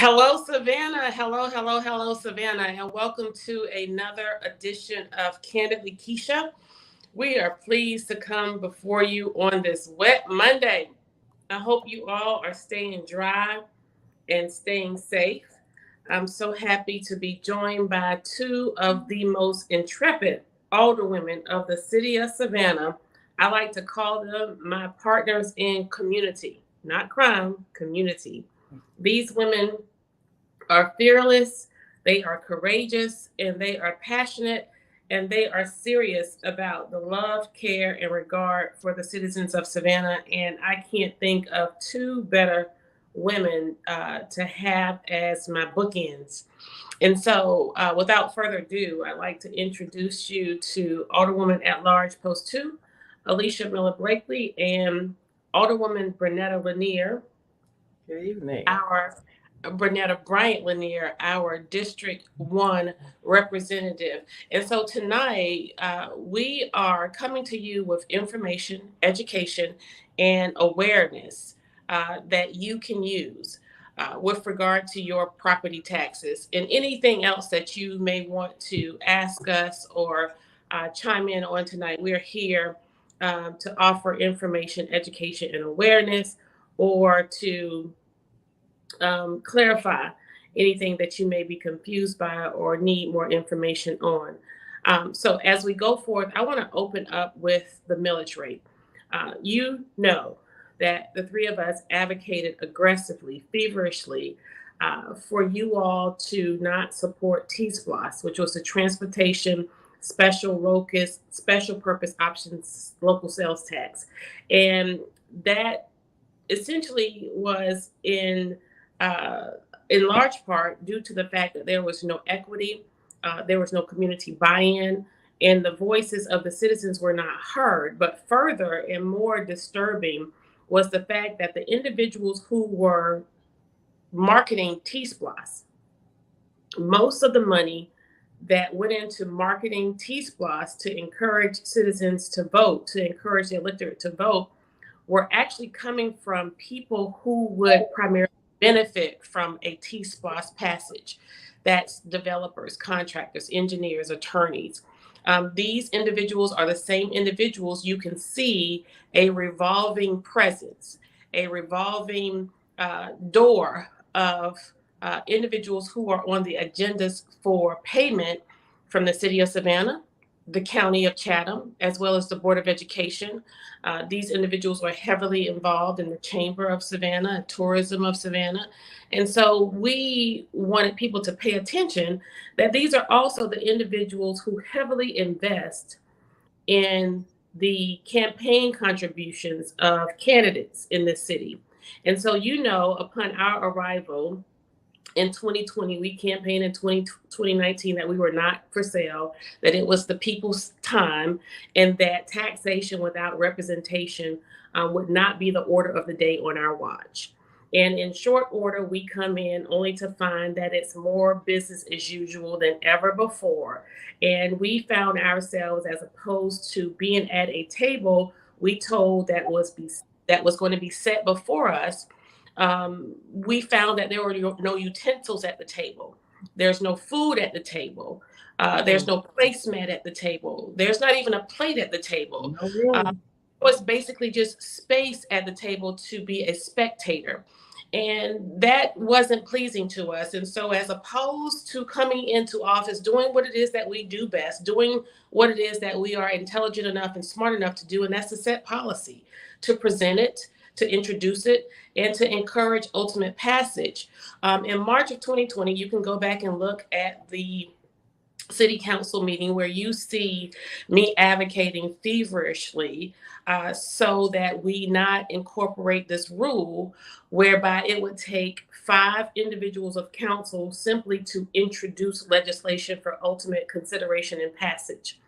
Hello, Savannah. Hello, Savannah, and welcome to another edition of Kandily Kesha. We are pleased to come before you on this wet Monday. I hope you all are staying dry and staying safe. I'm so happy to be joined by two of the most intrepid older women of the city of Savannah. I like to call them my partners in community, not crime, community. These women are fearless, they are courageous, and they are passionate, and they are serious about the love, care, and regard for the citizens of Savannah. And I can't think of two better women to have as my bookends. And so, without further ado, I'd like to introduce you to Alderwoman at Large Post 2, Alicia Miller Blakely, and Alderwoman Bernetta Lanier. Good evening. Our Bernetta Bryant Lanier, our District 1 representative. And so tonight, we are coming to you with information, education, and awareness that you can use with regard to your property taxes and anything else that you may want to ask us or chime in on tonight. We're here to offer information, education, and awareness, or to clarify anything that you may be confused by or need more information on. So as we go forth, I want to open up with the millage rate. You know that the three of us advocated aggressively, feverishly, for you all to not support T-SPLOS, which was the Transportation Special Locus Special Purpose Options Local Sales Tax. And that essentially was in large part due to the fact that there was no equity, there was no community buy-in, and the voices of the citizens were not heard. But further and more disturbing was the fact that the individuals who were marketing T-SPLOS, most of the money that went into marketing T-SPLOS to encourage citizens to vote, to encourage the electorate to vote, were actually coming from people who would primarily benefit from a T-SPLOS passage. That's developers, contractors, engineers, attorneys. These individuals are the same individuals you can see a revolving presence, a revolving door of individuals who are on the agendas for payment from the city of Savannah, the county of Chatham, as well as the Board of Education. These individuals were heavily involved in the Chamber of Savannah and Tourism of Savannah. And so we wanted people to pay attention that these are also the individuals who heavily invest in the campaign contributions of candidates in this city. And so, you know, upon our arrival, in 2020, we campaigned in 2019 that we were not for sale, that it was the people's time, and that taxation without representation would not be the order of the day on our watch. And in short order, we come in only to find that it's more business as usual than ever before. And we found ourselves, as opposed to being at a table we told that was going to be set before us, we found that there were no utensils at the table. There's no food at the table. There's no placemat at the table. There's not even a plate at the table. It was basically just space at the table to be a spectator. And that wasn't pleasing to us. And so, as opposed to coming into office, doing what it is that we do best, doing what it is that we are intelligent enough and smart enough to do, and that's to set policy, to present it, to introduce it, and to encourage ultimate passage. In March of 2020, you can go back and look at the city council meeting where you see me advocating feverishly so that we not incorporate this rule whereby it would take 5 individuals of council simply to introduce legislation for ultimate consideration and passage.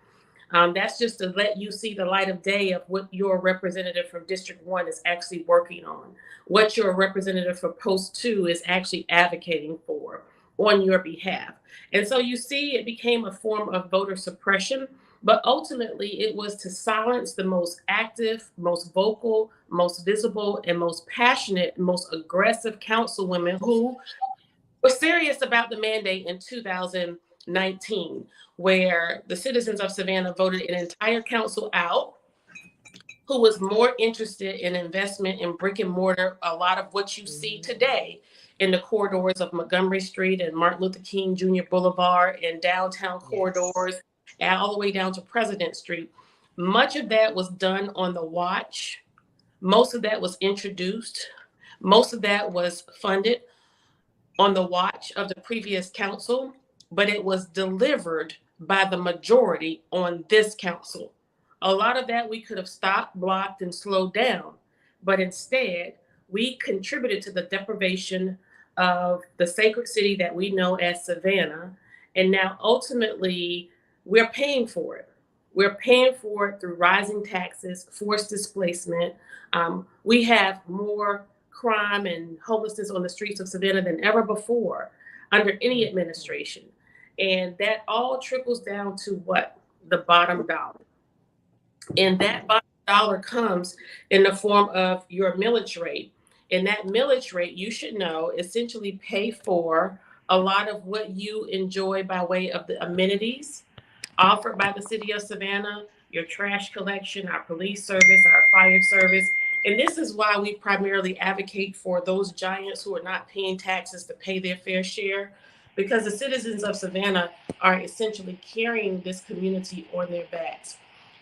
That's just to let you see the light of day of what your representative from District 1 is actually working on, what your representative for Post 2 is actually advocating for on your behalf. And so you see it became a form of voter suppression, but ultimately it was to silence the most active, most vocal, most visible, and most passionate, most aggressive councilwomen who were serious about the mandate in 2019, where the citizens of Savannah voted an entire council out who was more interested in investment in brick and mortar, a lot of what you see today in the corridors of Montgomery Street and Martin Luther King Jr. Boulevard and downtown Yes. corridors, and all the way down to President Street. Much of that was done on the watch. Most of that was introduced. Most of that was funded on the watch of the previous council, but it was delivered by the majority on this council. A lot of that we could have stopped, blocked, and slowed down, but instead, we contributed to the deprivation of the sacred city that we know as Savannah. And now ultimately, we're paying for it. We're paying for it through rising taxes, forced displacement. We have more crime and homelessness on the streets of Savannah than ever before under any Mhm. administration. And that all trickles down to what? The bottom dollar. And that Mhm. bottom dollar comes in the form of your millage rate. And that millage rate, you should know, essentially pay for a lot of what you enjoy by way of the amenities offered by the city of Savannah, your trash collection, our police service, our fire service. And this is why we primarily advocate for those giants who are not paying taxes to pay their fair share, because the citizens of Savannah are essentially carrying this community on their backs.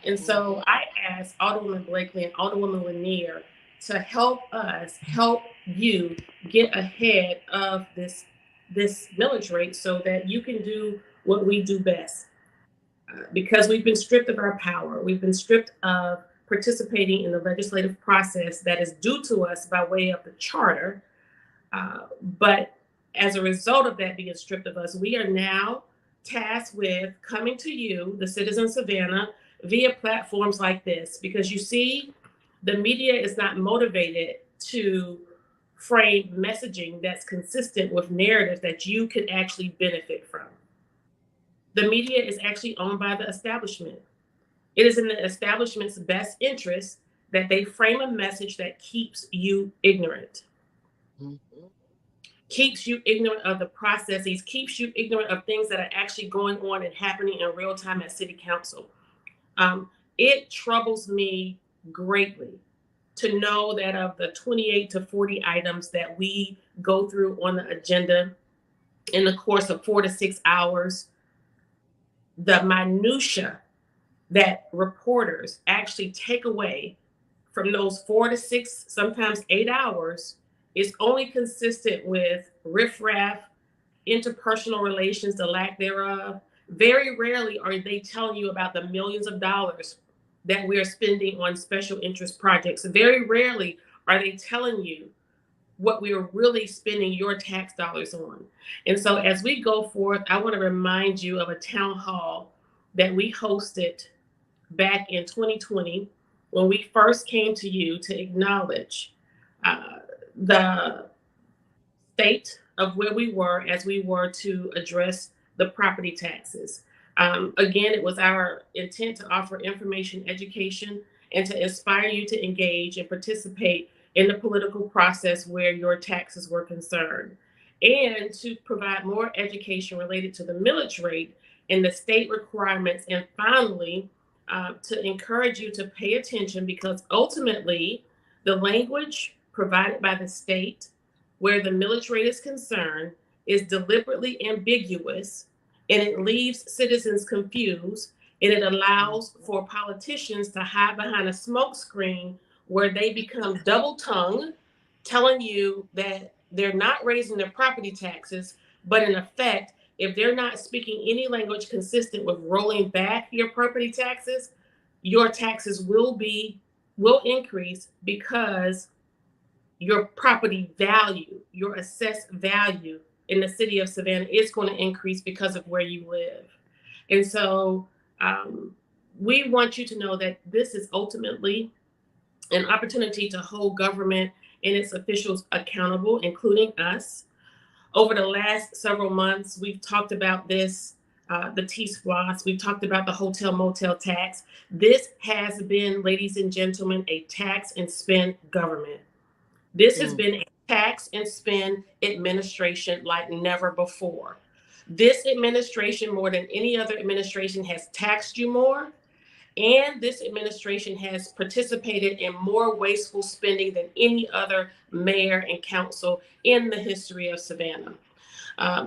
And so Mhm. I asked Alderwoman Blakely and Alderwoman Lanier to help us help you get ahead of this millage rate so that you can do what we do best, because we've been stripped of our power. We've been stripped of participating in the legislative process that is due to us by way of the charter. But as a result of that being stripped of us, we are now tasked with coming to you, the citizen Savannah, via platforms like this. Because you see, the media is not motivated to frame messaging that's consistent with narratives that you could actually benefit from. The media is actually owned by the establishment. It is in the establishment's best interest that they frame a message that keeps you ignorant, Mhm. keeps you ignorant of the processes, keeps you ignorant of things that are actually going on and happening in real time at City Council. Um, it troubles me greatly to know that of the 28 to 40 items that we go through on the agenda in the course of 4 to 6 hours, the minutia that reporters actually take away from those 4 to 6, sometimes 8 hours, is only consistent with riffraff, interpersonal relations, the lack thereof. Very rarely are they telling you about the millions of dollars that we are spending on special interest projects. Very rarely are they telling you what we are really spending your tax dollars on. And so as we go forth, I want to remind you of a town hall that we hosted back in 2020 when we first came to you to acknowledge uh, the state of where we were as we were to address the property taxes. Again, it was our intent to offer information, education, and to inspire you to engage and participate in the political process where your taxes were concerned, and to provide more education related to the millage rate and the state requirements, and finally, to encourage you to pay attention, because ultimately, the language provided by the state where the millage rate is concerned is deliberately ambiguous, and it leaves citizens confused, and it allows Mhm. for politicians to hide behind a smokescreen where they become double tongued, telling you that they're not raising their property taxes, but in effect, if they're not speaking any language consistent with rolling back your property taxes, your taxes will increase, because your property value, your assessed value in the city of Savannah is going to increase because of where you live. And so um, we want you to know that this is ultimately an opportunity to hold government and its officials accountable, including us. Over the last several months, we've talked about this, the T-SPLOS, we've talked about the hotel motel tax. This has been, ladies and gentlemen, a tax and spend government. This has Mm. been a tax and spend administration like never before. This administration, more than any other administration, has taxed you more, and this administration has participated in more wasteful spending than any other mayor and council in the history of Savannah.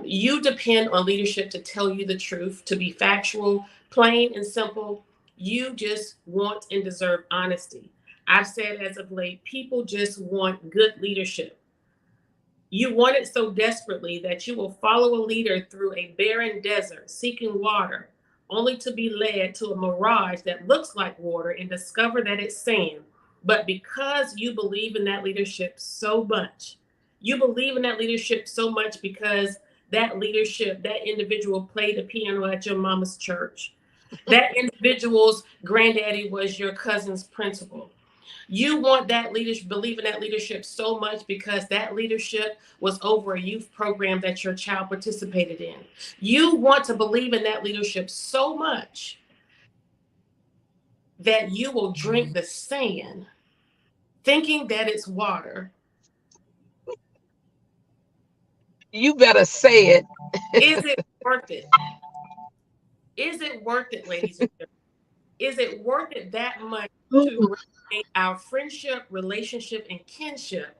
You depend on leadership to tell you the truth, to be factual, plain and simple. You just want and deserve honesty. I've said as of late, people just want good leadership. You want it so desperately that you will follow a leader through a barren desert seeking water, only to be led to a mirage that looks like water and discover that it's sand. But because you believe in that leadership so much, you believe in that leadership so much because that leadership, that individual played the piano at your mama's church. That individual's granddaddy was your cousin's principal. You want that leadership, believe in that leadership so much because that leadership was over a youth program that your child participated in. You want to believe in that leadership so much that you will drink the sand thinking that it's water. You better say it. Is it worth it? Is it worth it, ladies and gentlemen? Is it worth it that much to relegate our friendship, relationship, and kinship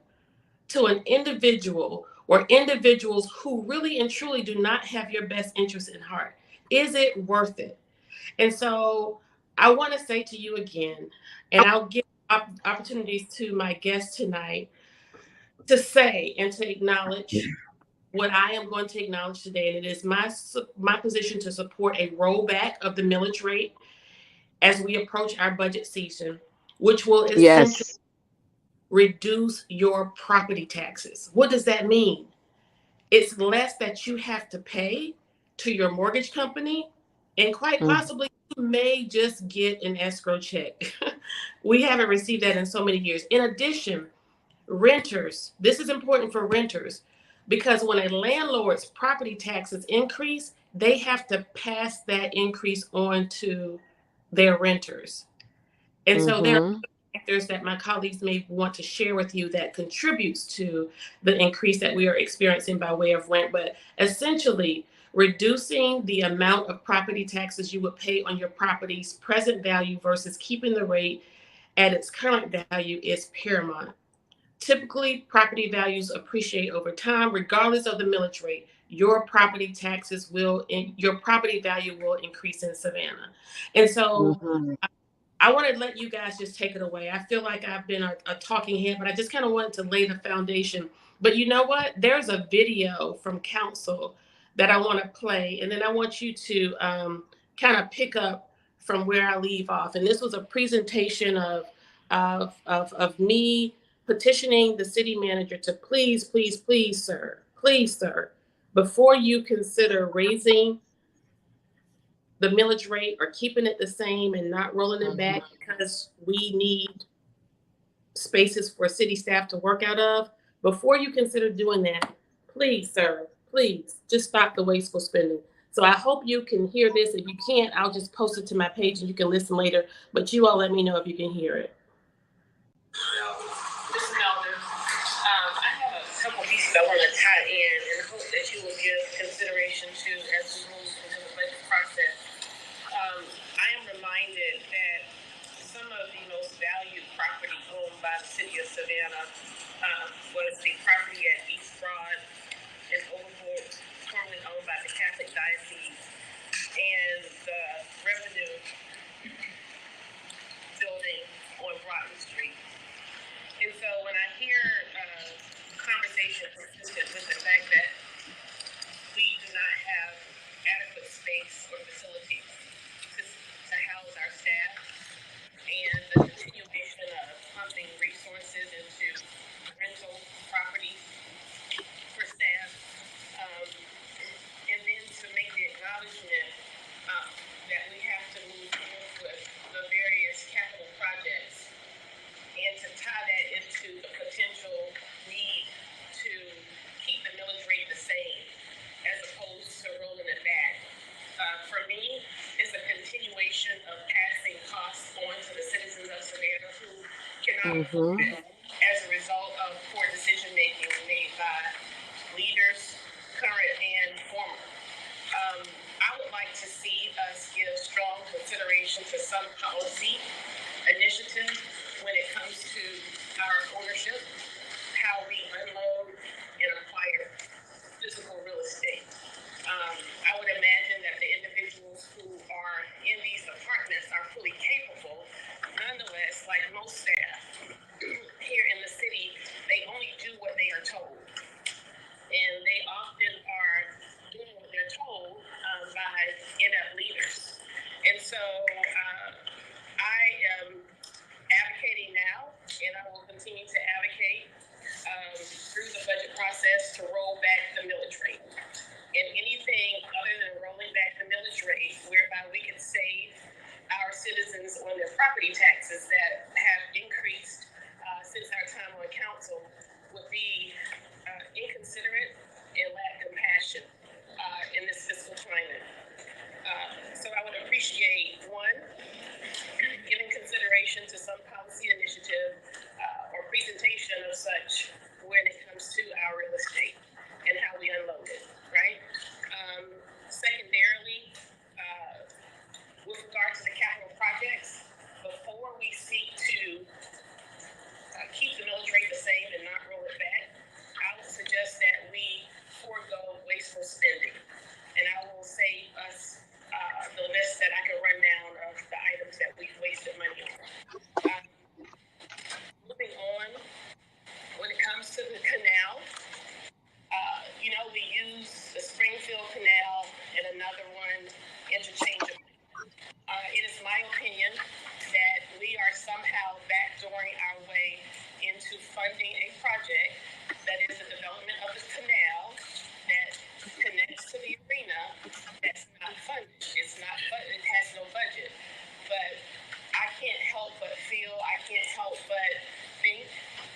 to an individual or individuals who really and truly do not have your best interest in heart? Is it worth it? And so I want to say to you again, and I'll give opportunities to my guests tonight to say and to acknowledge what I am going to acknowledge today. And it is my position to support a rollback of the millage rate as we approach our budget season, which will essentially Yes. reduce your property taxes. What does that mean? It's less that you have to pay to your mortgage company, and quite Mm, possibly you may just get an escrow check. We haven't received that in so many years. In addition, renters, this is important for renters because when a landlord's property taxes increase, they have to pass that increase on to their renters. And so there are mm-hmm. factors that my colleagues may want to share with you that contributes to the increase that we are experiencing by way of rent. But essentially, reducing the amount of property taxes you would pay on your property's present value versus keeping the rate at its current value is paramount. Typically, property values appreciate over time, regardless of the millage rate. Your property value will increase in Savannah. And so Mm-hmm. I want to let you guys just take it away. I feel like I've been a talking head, but I just kind of wanted to lay the foundation. But you know what? There's a video from council that I want to play, and then I want you to kind of pick up from where I leave off. And this was a presentation of me petitioning the city manager to please, please, please, sir, before you consider raising the millage rate or keeping it the same and not rolling it back Mm-hmm. because we need spaces for city staff to work out of, before you consider doing that, please, sir, please just stop the wasteful spending. So I hope you can hear this. If you can't, I'll just post it to my page and you can listen later. But you all let me know if you can hear it. This is Melvin. I have a couple pieces I want to tie in and hope that you will give consideration to as we move into the budget process. I am reminded that some of the most valued property owned by the city of Savannah was the property at East Broad and Overholt, formerly owned by the Catholic Diocese, and the Revenue Building on Broughton Street. And so when I hear conversation consistent with the fact that we do not have adequate space or facilities to house our staff, and the continuation of pumping resources into rental properties for staff, um, and then to make the acknowledgement that we have to move forward with the various capital projects and to tie that into the potential need to keep the millage rate the same as opposed to rolling it back. For me, it's a continuation of passing costs on to the citizens of Savannah who cannot afford Mm-hmm. it as a result of poor decision making would like to see us give strong consideration to some policy initiative when it comes to our ownership, how we unload and acquire physical real estate. I would imagine that the individuals who are in these apartments are fully capable. Nonetheless, like most staff here in the city, they only do what they are told. And they often are doing what they're told by inept leaders. And so I am advocating now, and I will continue to advocate through the budget process to roll back the millage rate. And anything other than rolling back the millage rate, whereby we can save our citizens on their property taxes that have increased since our time on council, would be inconsiderate and lack compassion in this fiscal climate. So I would appreciate, one, giving consideration to some policy initiative or presentation of such when it comes to our real estate and how we unload it, right? Secondarily, with regard to the capital projects, before we seek to keep the millage rate the same and not roll it back, I would suggest that we forego wasteful spending. And I will save us the list that I can run down of the items that we've wasted money on. Moving on, when it comes to the canal, we use the Springfield Canal and another one interchangeably. It is my opinion that we are somehow backdooring our way into funding a project that is the development of the canal that connects to the arena that's not funded. It's not funded. It has no budget. But I can't help but feel, I can't help but think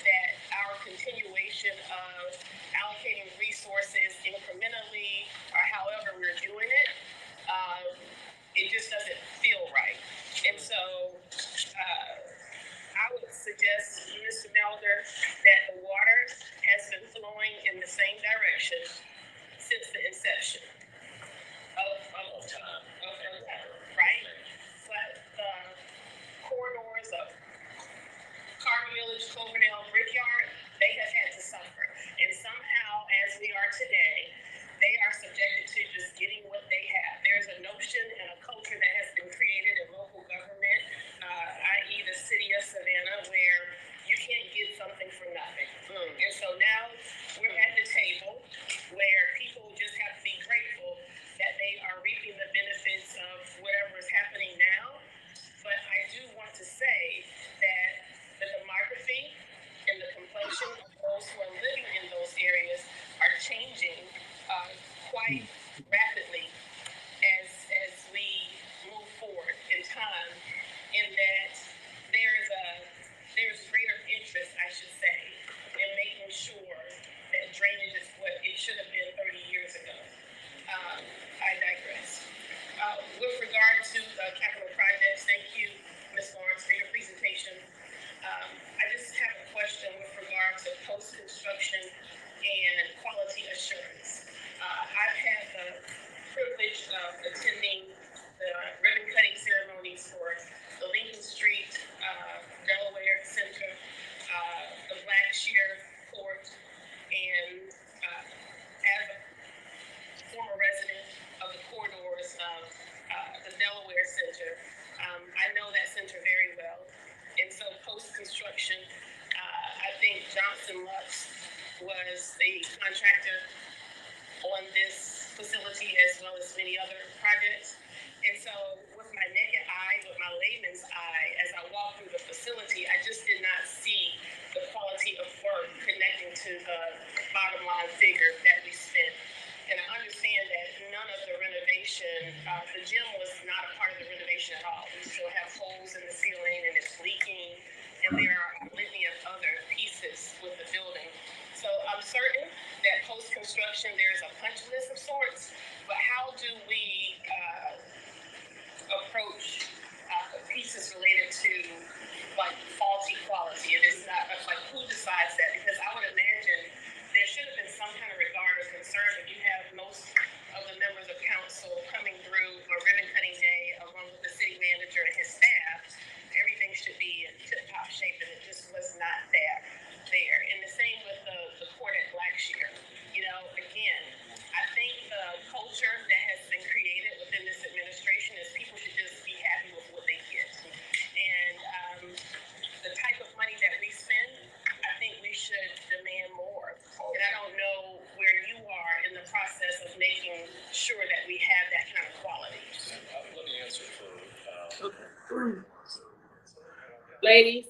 that our continuation of allocating resources incrementally or however we're doing it, it just doesn't feel right. And so I would suggest, Mr. Melder, that the water has been flowing in the same direction since the inception of time, right? But the corridors of Carter Village, Cloverdale, Brickyard, they have had to suffer. And somehow, as we are today, they are subjected to just getting what they have. There's a notion and a culture that has been created in local government, i.e. the city of Savannah, where you can't get something for nothing. And so now we're at the table where people just have to be grateful that they are reaping the benefits of whatever is happening now. But I do want to say that the demography and the complexion of those who are living in those areas are changing quite rapidly as we move forward in time, in that there's greater interest, I should say, in making sure that drainage is what it should have been 30 years ago. I digress. With regard to capital projects, thank you, Ms. Lawrence, for your presentation. I just have a question with regard to post-construction and quality assurance. I've had the privilege of attending the ribbon cutting ceremonies for the Lincoln Street, Delaware Center, the Blackshear Court, and as a former resident of the corridors of the Delaware Center, I know that center very well. And so post-construction, I think Johnson Lux was the contractor on this facility as well as many other projects. And so with my naked eye, with my layman's eye, as I walked through the facility, I just did not see the quality of work connecting to the bottom line figure that we spent. And I understand that none of the renovation, the gym was not a part of the renovation at all. We still have holes in the ceiling and it's leaking, and there are a litany of other pieces with the building. So I'm certain that post-construction there is a punch list of sorts, but how do we approach pieces related to like faulty quality? It is not like who decides that, because I would imagine there should have been some kind of regard or concern if you have most of the members of council coming through Ladies,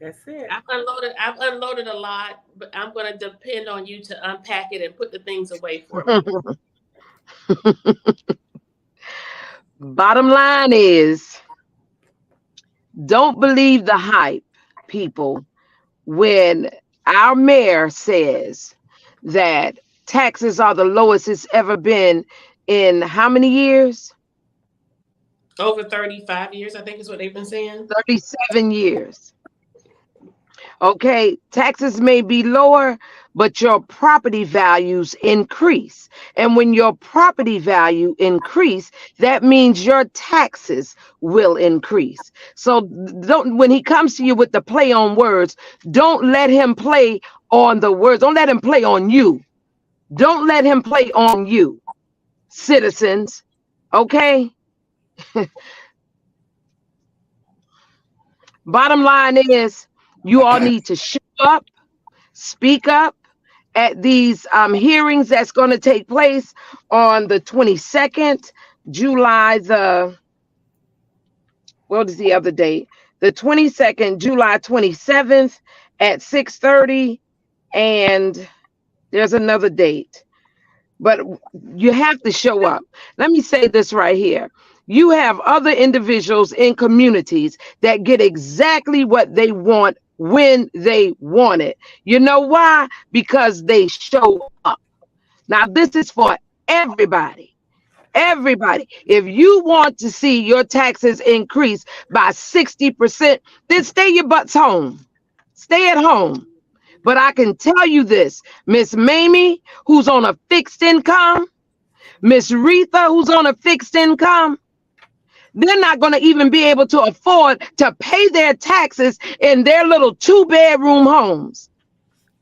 That's it. I've unloaded a lot, but I'm gonna depend on you to unpack it and put the things away for me. Bottom line is, don't believe the hype, people, when our mayor says that taxes are the lowest it's ever been in how many years? Over 35 years, I think is what they've been saying. 37 years. Okay, taxes may be lower, but your property values increase. And when your property value increase, that means your taxes will increase. So don't, when he comes to you with the play on words, don't let him play on the words. Don't let him play on you. Don't let him play on you, citizens. Okay? Bottom line is, you all need to show up, speak up at these hearings that's going to take place on the 22nd, July the, what is the other date? The 22nd, July 27th at 6:30, and there's another date. But you have to show up. Let me say this right here. You have other individuals in communities that get exactly what they want when they want it. You know why? Because they show up. Now, this is for everybody. Everybody. If you want to see your taxes increase by 60%, then stay your butts home. Stay at home. But I can tell you this, Miss Mamie, who's on a fixed income, Miss Retha, who's on a fixed income, they're not going to even be able to afford to pay their taxes in their little 2-bedroom homes.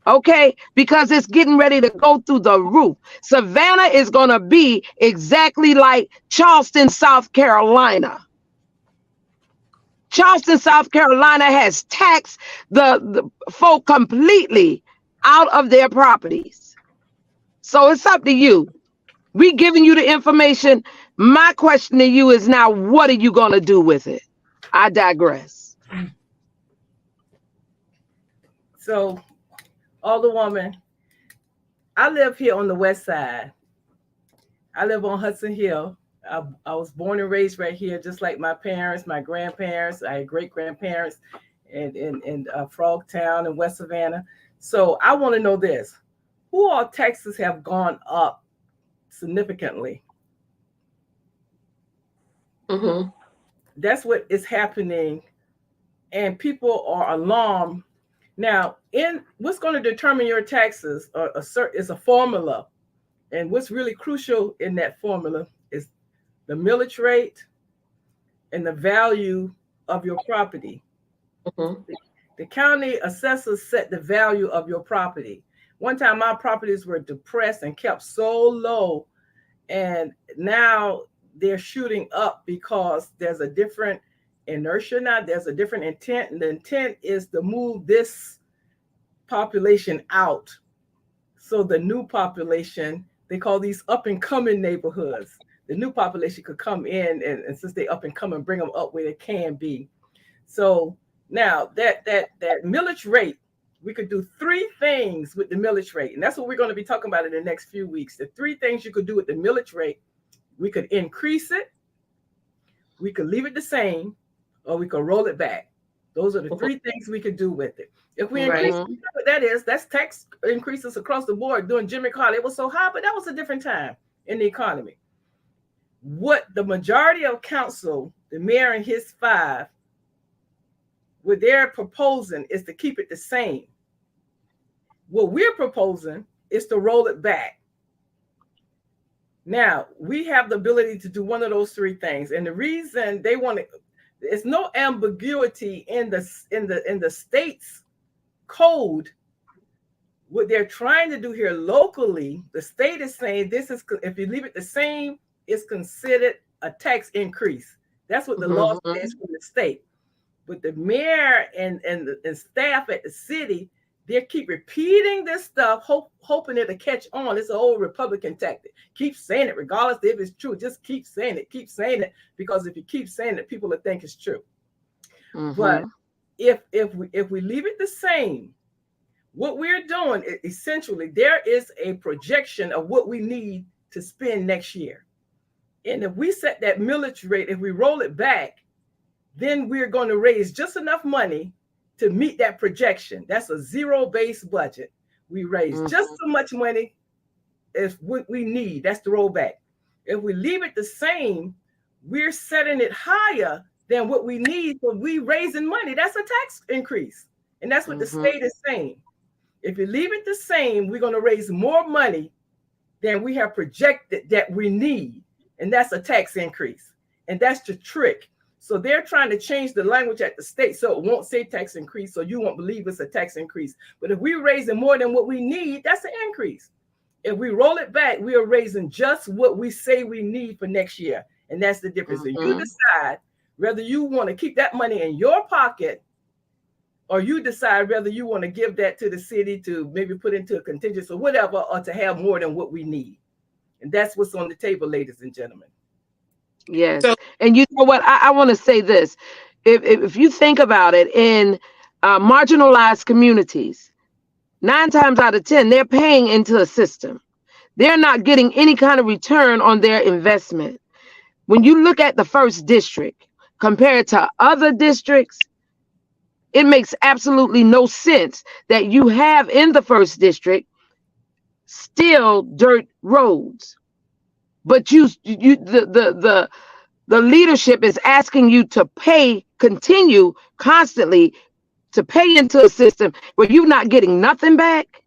Okay, because it's getting ready to go through the roof. Savannah is going to be exactly like Charleston, South Carolina. Charleston, South Carolina has taxed the folk completely out of their properties. So it's up to you. We giving you the information. My question to you is now, what are you going to do with it? I digress. So, Alderwoman, I live here on the west side. I live on Hudson Hill. I was born and raised right here, just like my parents, my grandparents, I had great grandparents in Frogtown and West Savannah. So I want to know this: who all taxes have gone up significantly? Mm-hmm. That's what is happening, and people are alarmed. Now, in what's going to determine your taxes is a formula, and what's really crucial in that formula is the millage rate and the value of your property. Mm-hmm. The county assessors set the value of your property. One time, my properties were depressed and kept so low, and now they're shooting up because there's a different inertia now. There's a different intent, and the intent is to move this population out. So the new population, they call these up and coming neighborhoods. The new population could come in, and since they up and coming, bring them up where they can be. So now that millage rate, we could do three things with the millage rate, and that's what we're going to be talking about in the next few weeks. The three things you could do with the millage rate: we could increase it, we could leave it the same, or we could roll it back. Those are the three things we could do with it. If we increase Right. it, what that is, that's tax increases across the board. During Jimmy Carter, it was so high, but that was a different time in the economy. What the majority of council, the mayor and his five, what they're proposing is to keep it the same. What we're proposing is to roll it back. Now, we have the ability to do one of those three things. And the reason they want to, there's no ambiguity in the state's code. What they're trying to do here locally, the state is saying this is, if you leave it the same, it's considered a tax increase. That's what the law says from the state. But the mayor and staff at the city, They keep repeating this stuff, hoping it'll catch on. It's an old Republican tactic. Keep saying it, regardless if it's true. Just keep saying it. Keep saying it, because if you keep saying it, people will think it's true. But if we leave it the same, what we're doing essentially, there is a projection of what we need to spend next year. And if we set that millage rate, if we roll it back, then we're going to raise just enough money to meet that projection. That's a zero-based budget. We raise just so much money as what we need. That's the rollback. If we leave it the same, we're setting it higher than what we need. So we raising money. That's a tax increase. And that's what the state is saying. If you leave it the same, we're going to raise more money than we have projected that we need. And that's a tax increase. And that's the trick. So they're trying to change the language at the state so it won't say tax increase, so you won't believe it's a tax increase. But if we're raising more than what we need, that's an increase. If we roll it back, we are raising just what we say we need for next year. And that's the difference. So you decide whether you want to keep that money in your pocket, or you decide whether you want to give that to the city to maybe put into a contingency or whatever, or to have more than what we need. And that's what's on the table, ladies and gentlemen. Yes. So, and you know what? I want to say this. If you think about it, in marginalized communities, 9 times out of 10, they're paying into a system. They're not getting any kind of return on their investment. When you look at the first district compared to other districts, it makes absolutely no sense that you have in the first district still dirt roads. But the leadership is asking you to continue constantly to pay into a system where you're not getting nothing back.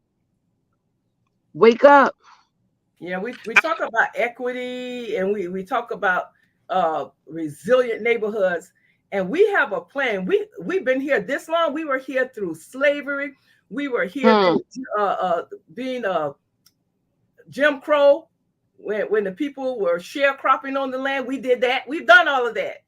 Wake up. Yeah, we talk about equity, and we talk about resilient neighborhoods, and we have a plan. We've been here this long. We were here through slavery. We were here through being Jim Crow. When the people were sharecropping on the land, we did that. We've done all of that.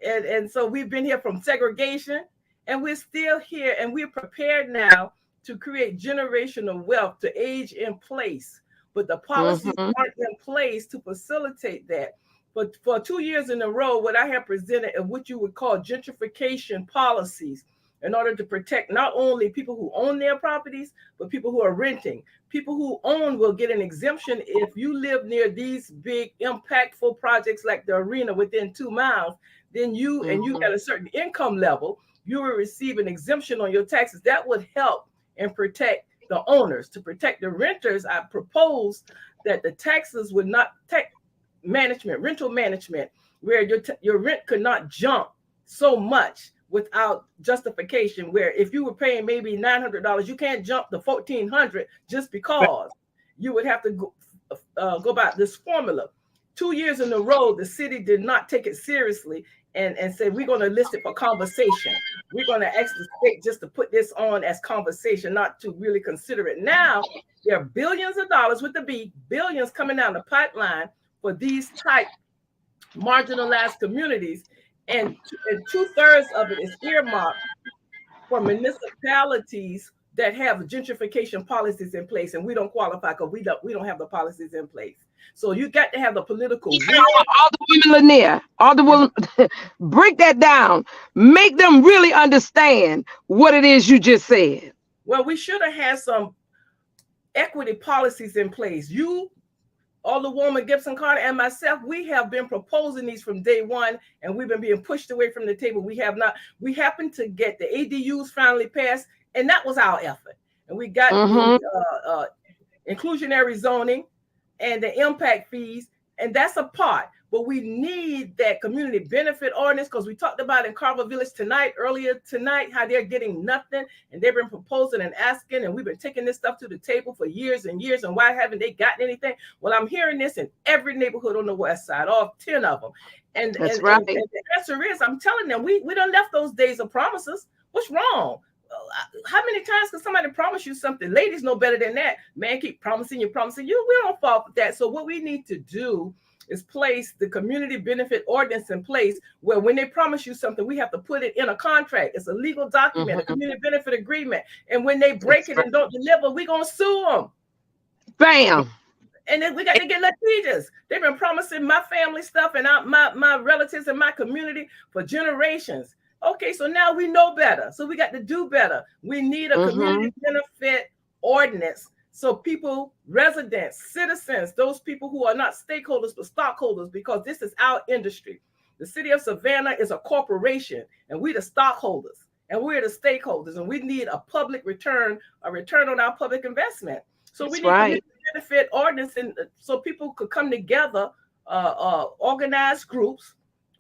And so we've been here from segregation, and we're still here, and we're prepared now to create generational wealth to age in place. But the policies aren't in place to facilitate that. But for 2 years in a row, what I have presented is what you would call gentrification policies, in order to protect not only people who own their properties, but people who are renting. People who own will get an exemption if you live near these big impactful projects like the arena within 2 miles. Then you and you got a certain income level, you will receive an exemption on your taxes. That would help and protect the owners. To protect the renters, I propose that the taxes would not take rental management, where your rent could not jump so much without justification, where if you were paying maybe $900, you can't jump to $1,400 just because. You would have to go by this formula. 2 years in a row, the city did not take it seriously and say, we're going to list it for conversation. We're going to ask the state just to put this on as conversation, not to really consider it. Now, there are billions of dollars with the B, billions coming down the pipeline for these type marginalized communities. And 2/3 of it is earmarked for municipalities that have gentrification policies in place, and we don't qualify because we don't have the policies in place. So you got to have the political will. All the women, Lanier, all the women, break that down. Make them really understand what it is you just said. Well, we should have had some equity policies in place. Alderwoman Gibson Carter and myself, we have been proposing these from day one, and we've been being pushed away from the table. We have not. We happened to get the ADUs finally passed, and that was our effort. And we got the inclusionary zoning and the impact fees, and that's a part. But we need that community benefit ordinance, because we talked about in Carver Village earlier tonight, how they're getting nothing, and they've been proposing and asking, and we've been taking this stuff to the table for years and years, and why haven't they gotten anything? Well, I'm hearing this in every neighborhood on the west side, all 10 of them. And that's right. And the answer is, I'm telling them, we done left those days of promises. What's wrong? How many times can somebody promise you something? Ladies know better than that. Man, keep promising you. We don't fall for that. So what we need to do is place the community benefit ordinance in place, where when they promise you something, we have to put it in a contract. It's a legal document, a community benefit agreement. And when they break it and don't deliver, we're going to sue them. Bam. And then we got to get litigious. They've been promising my family stuff and my relatives and my community for generations. Okay, so now we know better. So we got to do better. We need a community benefit ordinance so people, residents, citizens, those people who are not stakeholders but stockholders, because this is our industry. The city of Savannah is a corporation, and we're the stockholders, and we're the stakeholders, and we need a public return, a return on our public investment. So we need community benefit ordinance, and so people could come together, organized groups,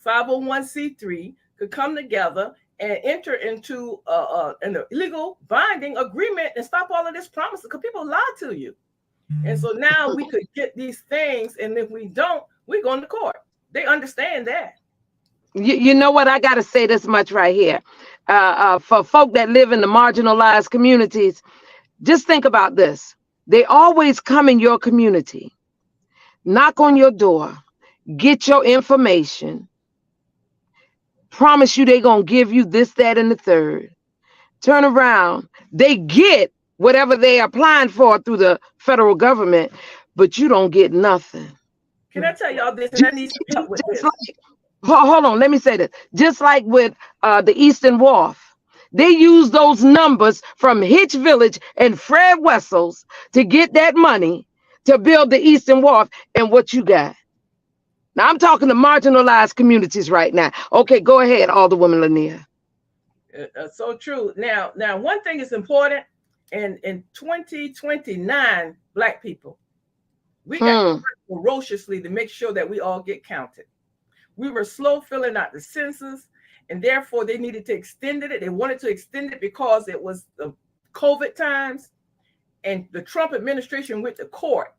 501c3 could come together and enter into an illegal binding agreement and stop all of this promises, because people lie to you. And so now we could get these things, and if we don't, we're going to court. They understand that. You know what? I got to say this much right here. For folk that live in the marginalized communities, just think about this. They always come in your community, knock on your door, get your information, promise you they're going to give you this, that, and the third. Turn around. They get whatever they're applying for through the federal government, but you don't get nothing. Can I tell y'all this? And I need some help with this. Hold on. Let me say this. Just like with the Eastern Wharf, they use those numbers from Hitch Village and Fred Wessels to get that money to build the Eastern Wharf. And what you got? Now, I'm talking to marginalized communities right now. Okay, go ahead, Alderwoman Lanier. So true. Now, one thing is important. In 2029, Black people, we got to work ferociously to make sure that we all get counted. We were slow filling out the census, and therefore they needed to extend it. They wanted to extend it because it was the COVID times, and the Trump administration went to court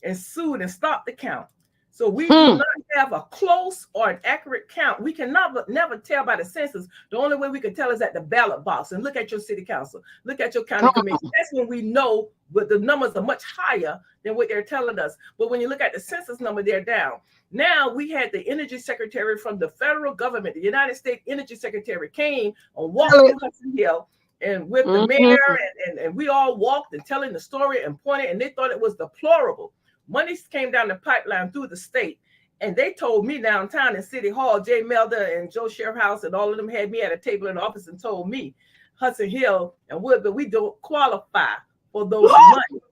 and sued and stopped the count. So we do not have a close or an accurate count. We can never tell by the census. The only way we can tell is at the ballot box, and look at your city council, look at your county commission. That's when we know, but the numbers are much higher than what they're telling us. But when you look at the census number, they're down. Now we had the energy secretary from the federal government, the United States energy secretary, came and walked through Hudson Hill and with the mayor, and we all walked and telling the story and pointed, and they thought it was deplorable. Money came down the pipeline through the state, and they told me downtown in City Hall, Jay Melder and Joe Sheriff House and all of them had me at a table in the office and told me, Hudson Hill and Woodville, we don't qualify for those money.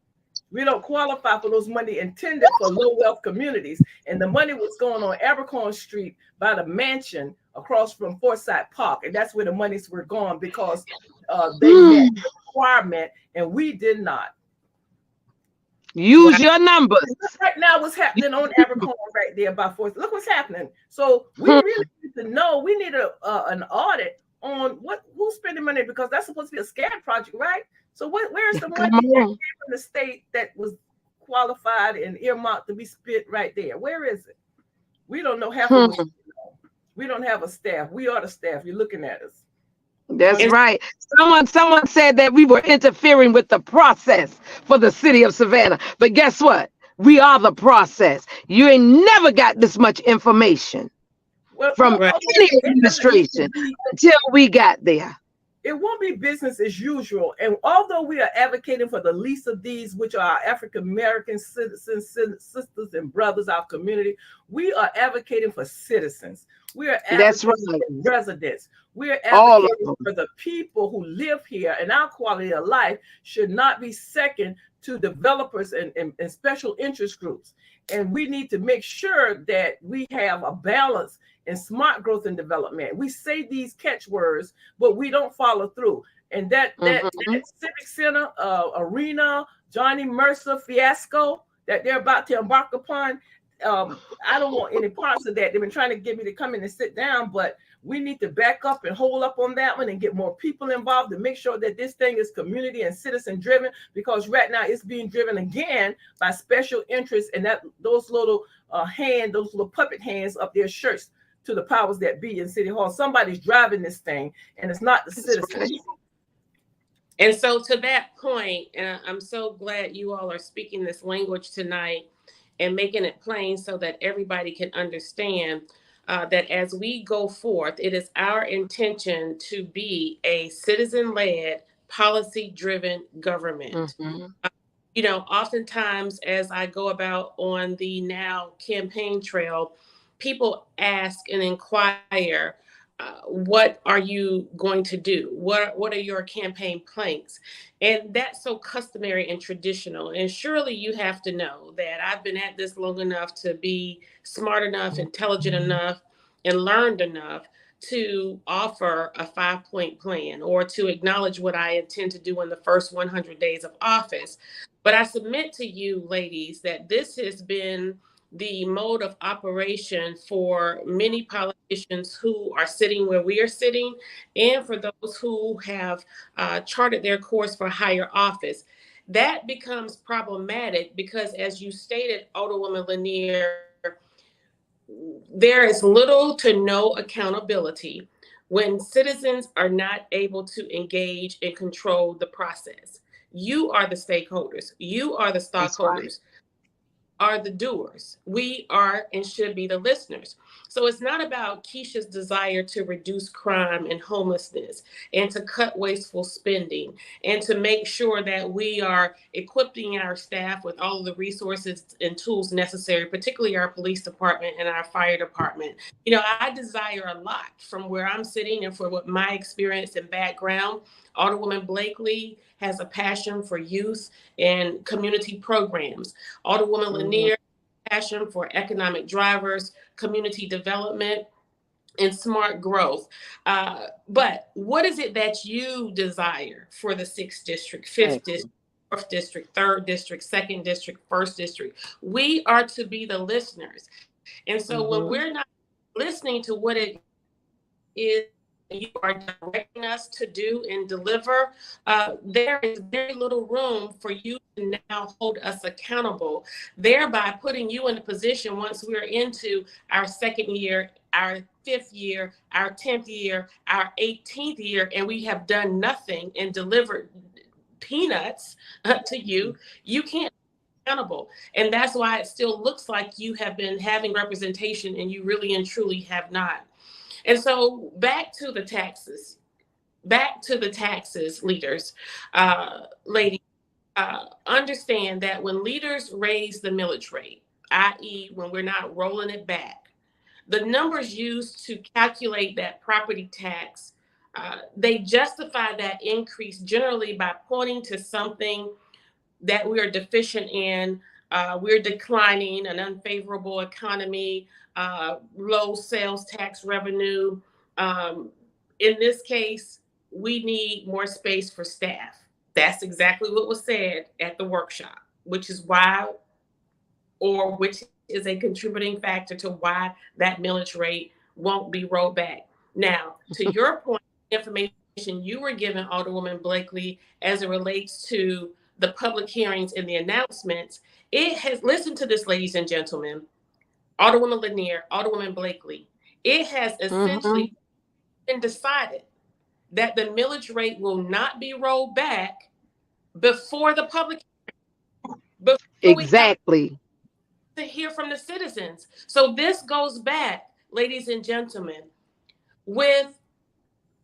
We don't qualify for those money intended for low wealth communities. And the money was going on Abercorn Street by the mansion across from Forsyth Park. And that's where the monies were gone because they met the requirement and we did not. Use your numbers. Right now, what's happening on Abercorn right there by Forsyth? Look what's happening. So we really need to know. We need an audit on who's spending money, because that's supposed to be a SCAD project, right? So where's the money that came from the state that was qualified and earmarked to be spent right there? Where is it? We don't know half of it. We don't have a staff. We are the staff. You're looking at us. That's right. Someone said that we were interfering with the process for the city of Savannah. But guess what? We are the process. You ain't never got this much information from any administration until we got there. It won't be business as usual. And although we are advocating for the least of these, which are our African-American citizens, sisters and brothers, our community, we are advocating for citizens. We are advocating for residents. We are advocating for the people who live here, and our quality of life should not be second to developers and special interest groups. And we need to make sure that we have a balance in smart growth and development. We say these catchwords, but we don't follow through. And that Civic Center arena, Johnny Mercer fiasco that they're about to embark upon, I don't want any parts of that. They've been trying to get me to come in and sit down, but we need to back up and hold up on that one and get more people involved to make sure that this thing is community and citizen driven, because right now it's being driven again by special interests and those little those little puppet hands up their shirts to the powers that be in City Hall. Somebody's driving this thing, and it's not the citizens. And so to that point, and I'm so glad you all are speaking this language tonight, and making it plain so that everybody can understand that as we go forth, it is our intention to be a citizen led, policy driven government. Mm-hmm. Oftentimes as I go about on the now campaign trail, people ask and inquire, what are you going to do? What are your campaign planks? And that's so customary and traditional. And surely you have to know that I've been at this long enough to be smart enough, intelligent enough, and learned enough to offer a 5 point plan or to acknowledge what I intend to do in the first 100 days of office. But I submit to you, ladies, that this has been the mode of operation for many politicians who are sitting where we are sitting, and for those who have charted their course for higher office. That becomes problematic because, as you stated, Alderwoman Lanier, there is little to no accountability when citizens are not able to engage and control the process. You are the stakeholders, you are the That's right. stockholders, are the doers. We are and should be the listeners. So it's not about Keisha's desire to reduce crime and homelessness and to cut wasteful spending and to make sure that we are equipping our staff with all of the resources and tools necessary, particularly our police department and our fire department. I desire a lot from where I'm sitting and for what my experience and background. Alderwoman Blakely has a passion for youth and community programs. Alderwoman Mm-hmm. Lanier, passion for economic drivers, community development, and smart growth. But what is it that you desire for the 6th district, 5th district, Excellent. 4th district, 3rd district, 2nd district, 1st district? We are to be the listeners. And so when we're Mm-hmm. not listening to what it is you are directing us to do and deliver, there is very little room for you to now hold us accountable, thereby putting you in a position once we're into our 2nd year, our 5th year, our 10th year, our 18th year, and we have done nothing and delivered peanuts to you. You can't be accountable. And that's why it still looks like you have been having representation and you really and truly have not. And so back to the taxes, leaders, ladies, understand that when leaders raise the millage rate, i.e., when we're not rolling it back, the numbers used to calculate that property tax, they justify that increase generally by pointing to something that we are deficient in. We're declining, an unfavorable economy, low sales tax revenue. Um, in this case, we need more space for staff. That's exactly what was said at the workshop, which is why, or which is a contributing factor to why that millage rate won't be rolled back. Now, to your point, information you were given, Alderwoman Blakely, as it relates to the public hearings and the announcements, it has, listen to this, ladies and gentlemen, Alderwoman Lanier, Alderwoman Blakely, it has Mm-hmm. essentially been decided that the millage rate will not be rolled back before the public, before we have Exactly. to hear from the citizens. So this goes back, ladies and gentlemen, with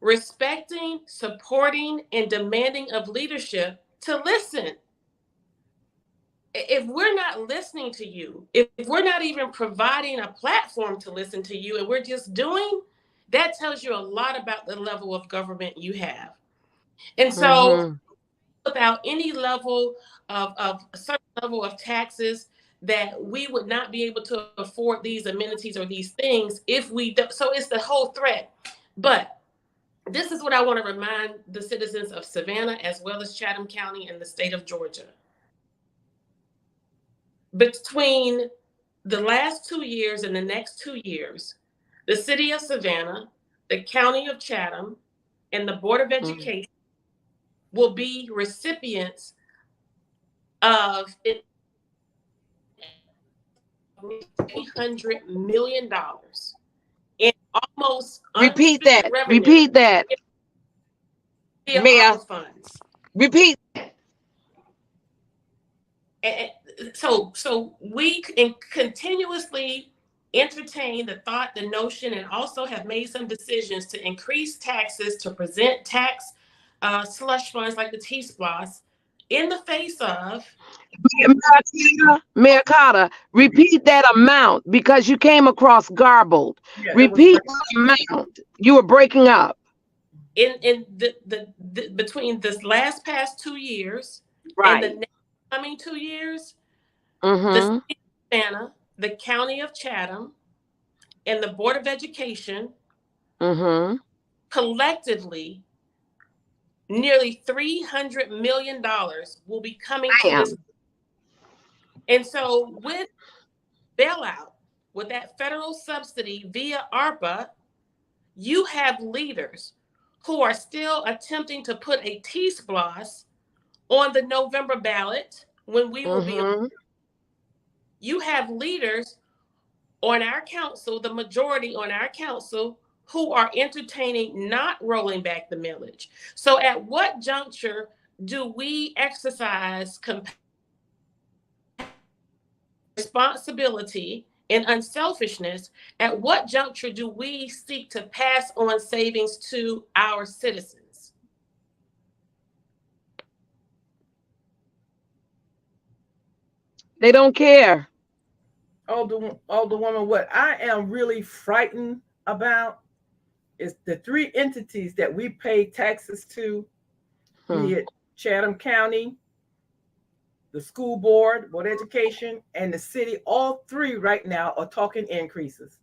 respecting, supporting, and demanding of leadership to listen. If we're not listening to you, if we're not even providing a platform to listen to you, and we're just doing, that tells you a lot about the level of government you have. And so, Mm-hmm. without any level of a certain level of taxes, that we would not be able to afford these amenities or these things if we don't. So it's the whole threat. But this is what I want to remind the citizens of Savannah as well as Chatham County and the state of Georgia. Between the last 2 years and the next 2 years, the city of Savannah, the county of Chatham, and the Board of Mm-hmm. Education will be recipients of in $300 million in almost Repeat undistributed that. revenue Repeat that, via Mayor. ARPA funds. Repeat. And so we continuously entertain the thought, the notion, and also have made some decisions to increase taxes to present tax slush funds like the T-SPLOS in the face of Mayor Carter, repeat that amount because you came across garbled. Yeah, it was Repeat the amount. You were breaking up. in the between this last past 2 years and the Right. next coming 2 years, the Mm-hmm. city of Savannah, the county of Chatham, and the Board of Education Mm-hmm. collectively nearly $300 million will be coming to Damn. this. And so with bailout, with that federal subsidy via ARPA, you have leaders who are still attempting to put a T-SPLOS on the November ballot when we will be. Mm-hmm. You have leaders on our council, the majority on our council, who are entertaining not rolling back the millage. So at what juncture do we exercise responsibility and unselfishness? At what juncture do we seek to pass on savings to our citizens? They don't care. Alderwoman, what I am really frightened about is the three entities that we pay taxes to, Hmm. be it Chatham County, the school board, Board of Education, and the city. All three right now are talking increases.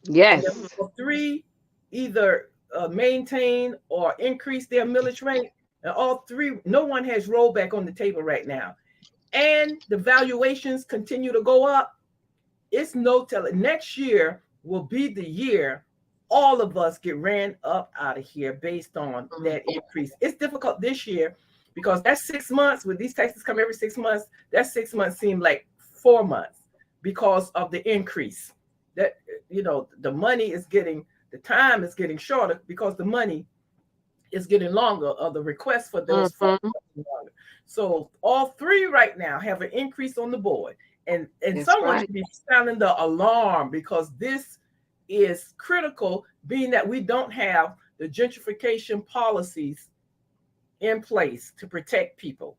And if Yes. all three either maintain or increase their millage rate, and all three, no one has rolled back on the table right now. And the valuations continue to go up. It's no telling. Next year will be the year all of us get ran up out of here based on that increase. It's difficult this year because that's 6 months. With these taxes come every 6 months, that 6 months seem like 4 months because of the increase. That the money is getting, the time is getting shorter because the money is getting longer, or the request for those funds Mm-hmm. is getting longer. So all three right now have an increase on the board, and That's someone right. should be sounding the alarm because this is critical, being that we don't have the gentrification policies in place to protect people.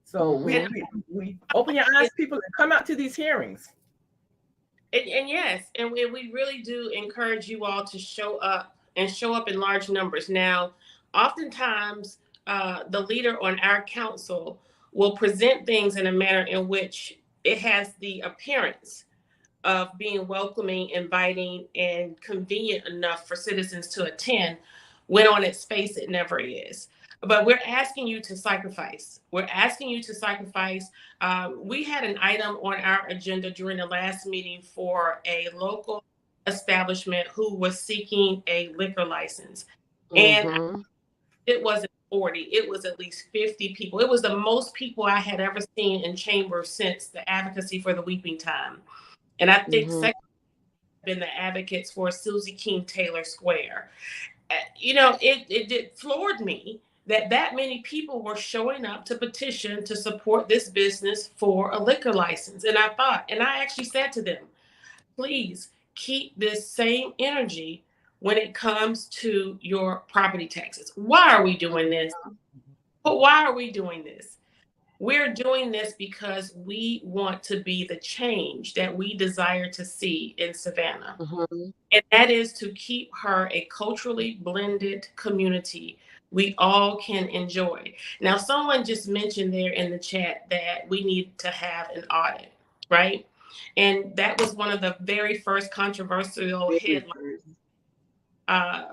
So And, Mm-hmm. we open your eyes, people, and come out to these hearings. and yes, and we really do encourage you all to show up and show up in large numbers. Now, oftentimes, the leader on our council will present things in a manner in which it has the appearance of being welcoming, inviting, and convenient enough for citizens to attend, when on its face it never is. But we're asking you to sacrifice. We're asking you to sacrifice. We had an item on our agenda during the last meeting for a local establishment who was seeking a liquor license. And Mm-hmm. it wasn't 40, it was at least 50 people. It was the most people I had ever seen in chambers since the advocacy for the Weeping Time. And I think Mm-hmm. second been the advocates for Susie King Taylor Square. It floored me that many people were showing up to petition to support this business for a liquor license. And I actually said to them, please keep this same energy when it comes to your property taxes. Why are we doing this? But why are we doing this? We're doing this because we want to be the change that we desire to see in Savannah. Mm-hmm. And that is to keep her a culturally blended community we all can enjoy. Now, someone just mentioned there in the chat that we need to have an audit, right? And that was one of the very first controversial headlines, uh,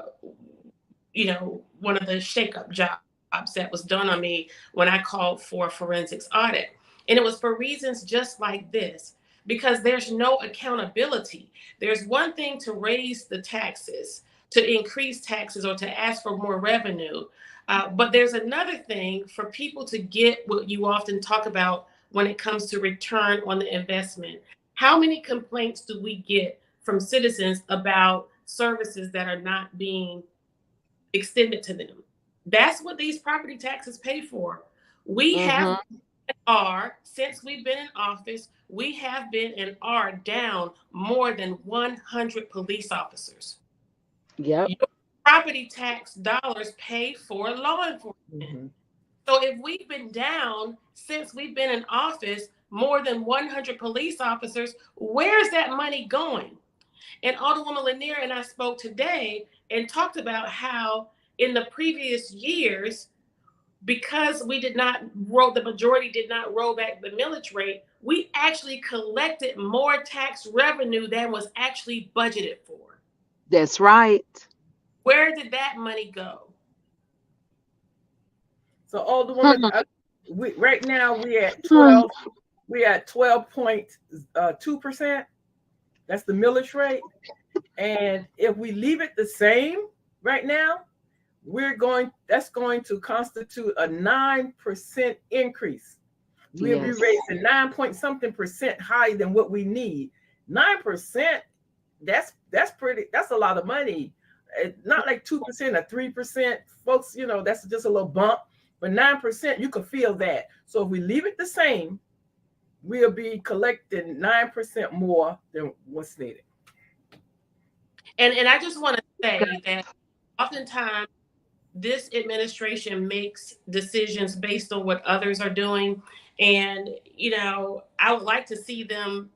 one of the shakeup jobs that was done on me when I called for a forensics audit. And it was for reasons just like this, because there's no accountability. There's one thing to raise the taxes, to increase taxes, or to ask for more revenue. But there's another thing for people to get what you often talk about when it comes to return on the investment. How many complaints do we get from citizens about services that are not being extended to them? That's what these property taxes pay for. We have Mm-hmm. are, since we've been in office, we have been and are down more than 100 police officers. Yep. Your property tax dollars pay for law enforcement. Mm-hmm. So if we've been down since we've been in office, more than 100 police officers, where's that money going? And Alderwoman Lanier and I spoke today and talked about how in the previous years, because we did not roll, the majority did not roll back the millage rate, we actually collected more tax revenue than was actually budgeted for. That's right. Where did that money go? So, older woman, Hmm. we right now we at Hmm. 12. We at 12.2%. That's the millage rate. And if we leave it the same right now, that's going to constitute a 9% increase. We'll be Yes. raising 9 point something percent higher than what we need. 9%, that's a lot of money. Not like 2% or 3%. Folks, that's just a little bump. But 9%, you can feel that. So if we leave it the same, we'll be collecting 9% more than what's needed. And I just want to say that oftentimes this administration makes decisions based on what others are doing. And, I would like to see them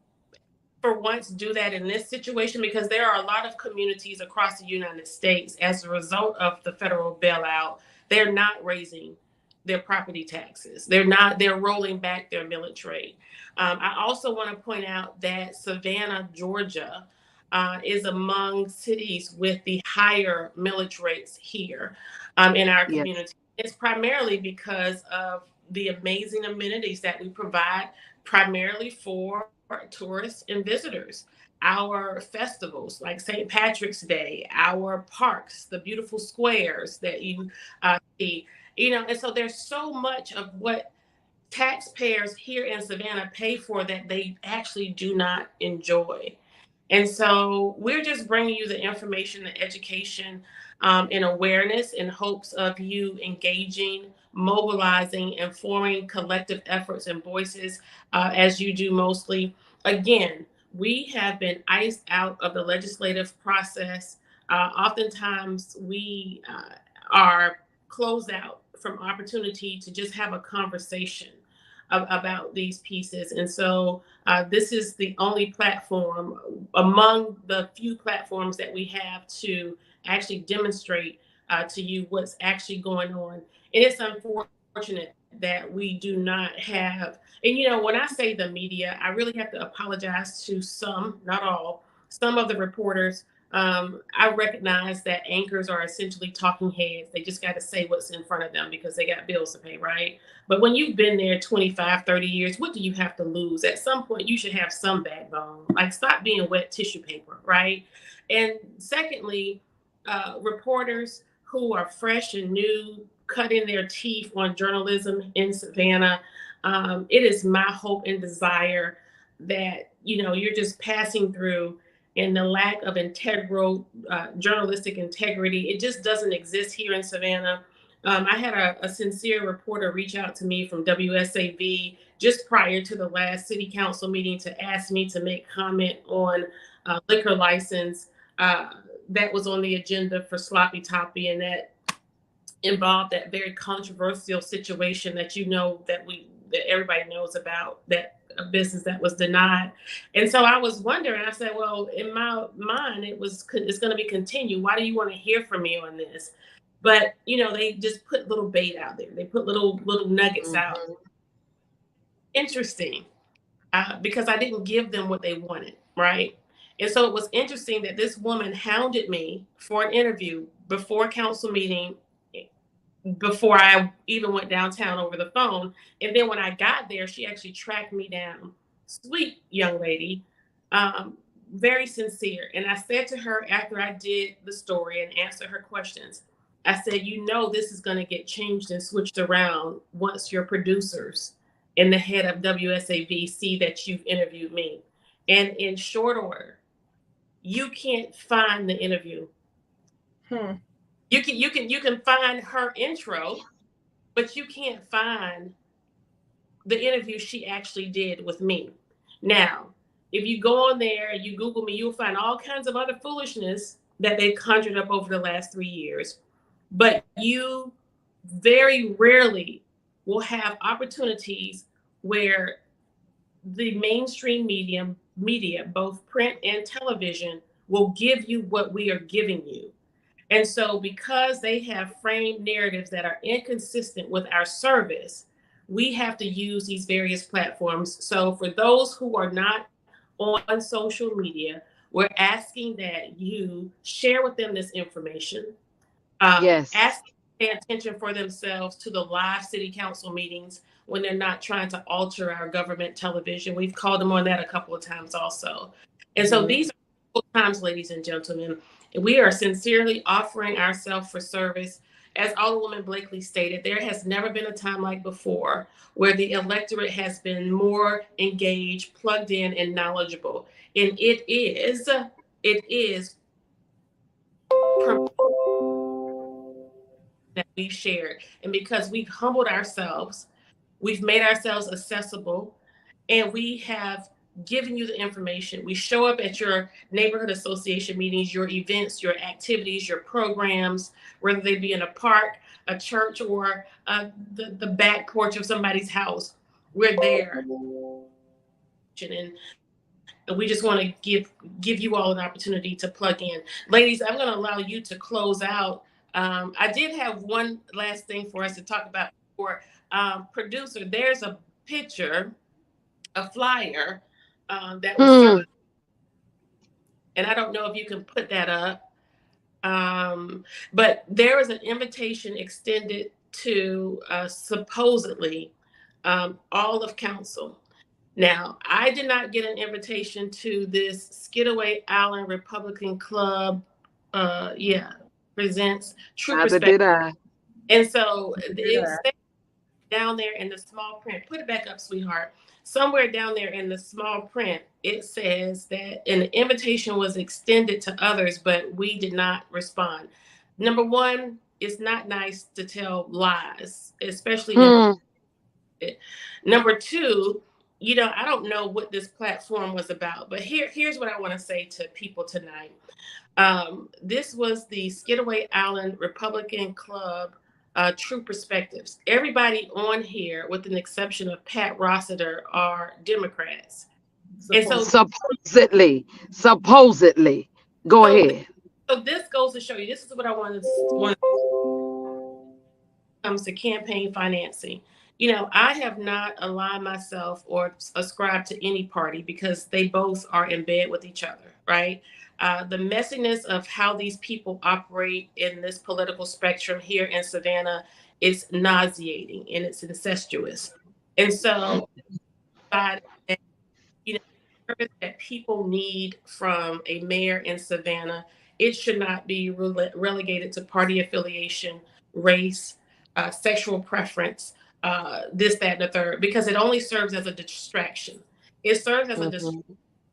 for once do that in this situation, because there are a lot of communities across the United States as a result of the federal bailout. They're not raising their property taxes. They're rolling back their millage rate. I also want to point out that Savannah, Georgia, is among cities with the higher millage rates here in our Yes. community. It's primarily because of the amazing amenities that we provide primarily for tourists and visitors. Our festivals like St. Patrick's Day, our parks, the beautiful squares that you see, and so there's so much of what taxpayers here in Savannah pay for that they actually do not enjoy. And so we're just bringing you the information, the education, and awareness in hopes of you engaging, mobilizing, and forming collective efforts and voices as you do mostly. Again, we have been iced out of the legislative process. Oftentimes, we are closed out from opportunity to just have a conversation about these pieces. And so this is the only platform among the few platforms that we have to actually demonstrate to you what's actually going on. And it's unfortunate that we do not have, and when I say the media, I really have to apologize to some, not all, some of the reporters. I recognize that anchors are essentially talking heads. They just got to say what's in front of them because they got bills to pay, right? But when you've been there 25, 30 years, what do you have to lose? At some point, you should have some backbone. Like, stop being wet tissue paper, right? And secondly, reporters who are fresh and new, cutting their teeth on journalism in Savannah, it is my hope and desire that, you're just passing through, and the lack of integral journalistic integrity, it just doesn't exist here in Savannah. I had a sincere reporter reach out to me from WSAV just prior to the last city council meeting to ask me to make comment on liquor license that was on the agenda for Sloppy Toppy, and that involved that very controversial situation that that everybody knows about, that a business that was denied. And so I was wondering, I said, well, in my mind, it's going to be continued. Why do you want to hear from me on this? But they just put little bait out there. They put little nuggets out. Mhm. Interesting, because I didn't give them what they wanted, right? And so it was interesting that this woman hounded me for an interview before council meeting, before I even went downtown over the phone. And then when I got there, she actually tracked me down. Sweet young lady, very sincere. And I said to her after I did the story and answered her questions, I said, this is going to get changed and switched around once your producers and the head of WSAV see that you've interviewed me. And in short order, you can't find the interview. Hmm. You can find her intro, but you can't find the interview she actually did with me. Now, if you go on there and you Google me, you'll find all kinds of other foolishness that they've conjured up over the last 3 years. But you very rarely will have opportunities where the mainstream media, both print and television, will give you what we are giving you. And so, because they have framed narratives that are inconsistent with our service, we have to use these various platforms. So, for those who are not on social media, we're asking that you share with them this information. Yes. Ask them to pay attention for themselves to the live city council meetings when they're not trying to alter our government television. We've called them on that a couple of times also. And so Mhm. these are times, ladies and gentlemen, we are sincerely offering ourselves for service. As Alderwoman Blakely stated, there has never been a time like before where the electorate has been more engaged, plugged in, and knowledgeable. And it is that we've shared. And because we've humbled ourselves, we've made ourselves accessible, and we have given you the information. We show up at your neighborhood association meetings, your events, your activities, your programs, whether they be in a park, a church, or the back porch of somebody's house. We're there. And we just want to give you all an opportunity to plug in. Ladies, I'm going to allow you to close out. I did have one last thing for us to talk about for producer. There's a picture, a flyer that was Hmm. circulated, and I don't know if you can put that up. But there was an invitation extended to supposedly all of council. Now, I did not get an invitation to this Skidaway Island Republican Club, yeah, presents True Neither Perspective. did I. And so it Yeah. says down there in the small print, put it back up, sweetheart. Somewhere down there in the small print, it says that an invitation was extended to others, but we did not respond. Number one, it's not nice to tell lies, especially in Hmm. it. Number two, I don't know what this platform was about, but here's what I want to say to people tonight. This was the Skidaway Island Republican Club True Perspectives. Everybody on here, with an exception of Pat Rossiter, are Democrats. And so, Supposed. Supposedly. Supposedly. Go so, ahead. so this goes to show you. This is what I want comes to campaign financing. I have not aligned myself or ascribed to any party because they both are in bed with each other, right? The messiness of how these people operate in this political spectrum here in Savannah is nauseating and it's incestuous. And so, you know, service that people need from a mayor in Savannah, it should not be relegated to party affiliation, race, sexual preference, this, that, and the third, because it only serves as a distraction. It serves as a distraction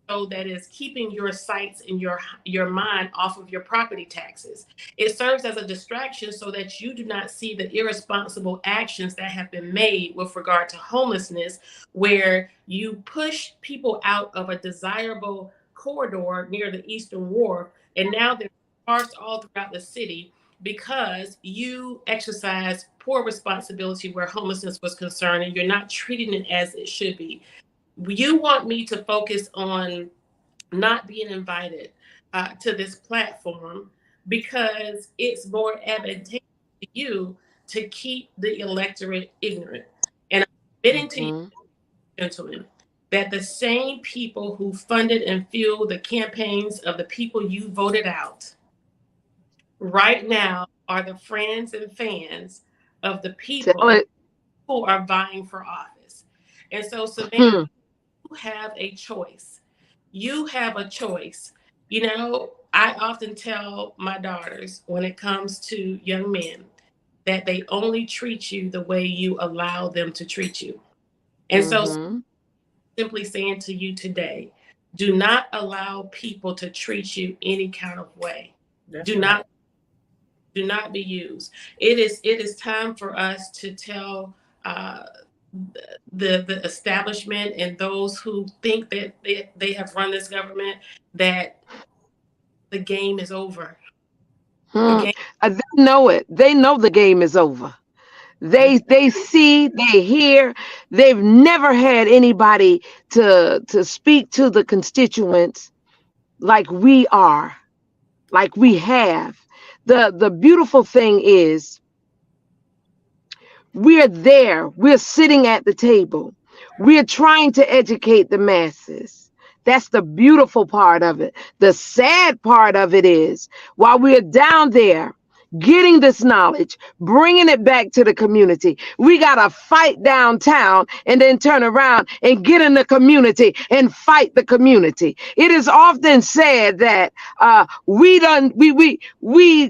Hmm. so that is keeping your sights and your mind off of your property taxes. It serves as a distraction so that you do not see the irresponsible actions that have been made with regard to homelessness, where you push people out of a desirable corridor near the Eastern Wharf, and now they're sparse all throughout the city because you exercise poor responsibility where homelessness was concerned and you're not treating it as it should be. You want me to focus on not being invited to this platform because it's more advantageous to you to keep the electorate ignorant. And I'm admitting to you, Hmm. gentlemen, that the same people who funded and fueled the campaigns of the people you voted out right now are the friends and fans of the Tell people it. who are vying for office. And so, Savannah, Hmm. you have a choice. You have a choice. I often tell my daughters when it comes to young men that they only treat you the way you allow them to treat you. And so, Hmm. simply saying to you today, do not allow people to treat you any kind of way. That's Do right. not do not be used. It is time for us to tell. the establishment and those who think that they have run this government, that the game is over. The Hmm. game. They know it. They know the game is over. They see, they hear. They've never had anybody to speak to the constituents like we are, like we have. The beautiful thing is we're there. We're sitting at the table. We're trying to educate the masses. That's the beautiful part of it. The sad part of it is while we're down there getting this knowledge, bringing it back to the community, we got to fight downtown and then turn around and get in the community and fight the community. It is often said that we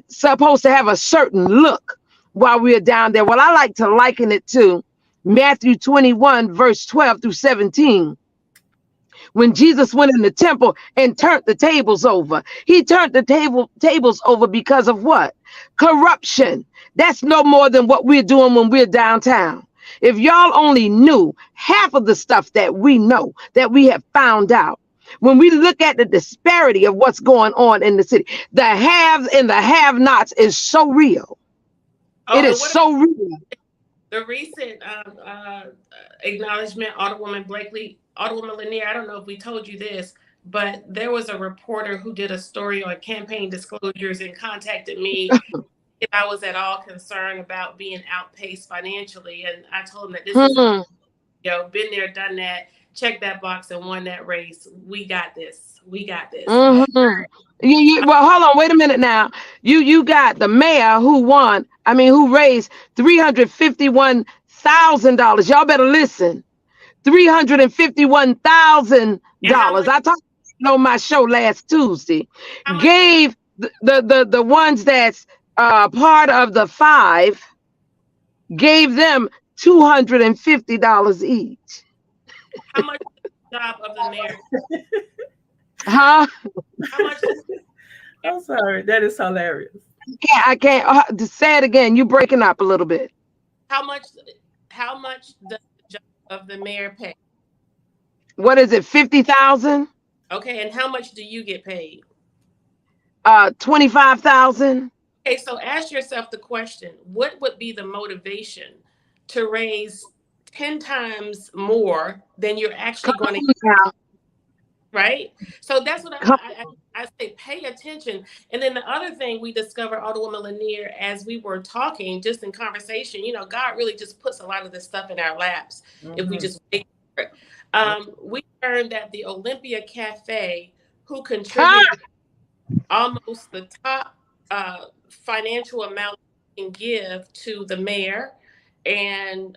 supposed to have a certain look while we're down there. Well, I like to liken it to Matthew 21, verse 12 through 17. When Jesus went in the temple and turned the tables over, he turned the tables over because of what? Corruption. That's no more than what we're doing when we're downtown. If y'all only knew half of the stuff that we know, that we have found out, when we look at the disparity of what's going on in the city, the haves and the have-nots is so real. Oh, It and is what so real. the recent acknowledgement, Alderwoman Blakely, Alderwoman Lanier, I don't know if we told you this, but there was a reporter who did a story on campaign disclosures and contacted me if I was at all concerned about being outpaced financially. And I told him that this is, Hmm. been there, done that, check that box and won that race. We got this. We got this. Hmm. Well, hold on, wait a minute now. You got the mayor who won. I mean, who raised $351,000. Y'all better listen. And how $351,000. much, I talked on my show last Tuesday. how much, Gave the ones that's part of the five, gave them $250 each. how much is the job of the mayor? Huh? How much is I'm sorry. That is hilarious. I can't say it again. You breaking up a little bit. how much how much does the job of the mayor pay? What is it? 50,000? Okay, and how much do you get paid? 25,000? Okay, so ask yourself the question, what would be the motivation to raise 10 times more than you're actually Come going to, on now. right? So that's what Come. I say, pay attention. And then the other thing we discovered, Alderwoman Lanier, as we were talking, just in conversation, God really just puts a lot of this stuff in our laps if we Mm-hmm. just wait for it. We learned that the Olympia Cafe, who Huh? contributed almost the top financial amount you can give to the mayor and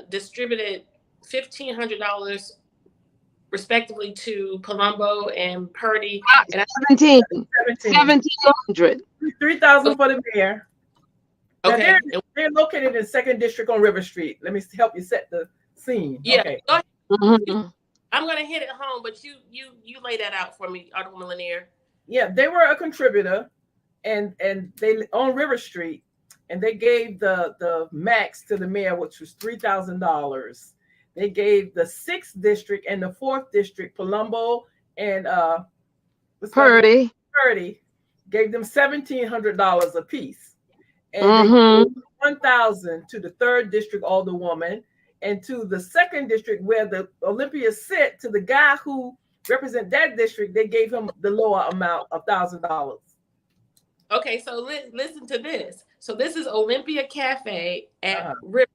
distributed $1,500 respectively to Palumbo and Purdy. And 17. 17. 1,700. 3,000 for the mayor. Now okay, they're located in Second District on River Street. Let me help you set the scene. yeah, Okay. go ahead. Mhm. I'm gonna hit it home, but you lay that out for me, Alderwoman Lanier. Yeah, they were a contributor, and they on River Street, and they gave the max to the mayor, which was $3,000. They gave the sixth district and the fourth district, Palumbo and what's the other one? Purdy. 30, gave them $1,700 apiece, and they Hmm. gave 1,000 to the third district alderwoman, and to the second district where the Olympia sit, to the guy who represent that district, they gave him the lower amount of $1,000. Okay, so listen to this. So this is Olympia Cafe at Uh-huh. River.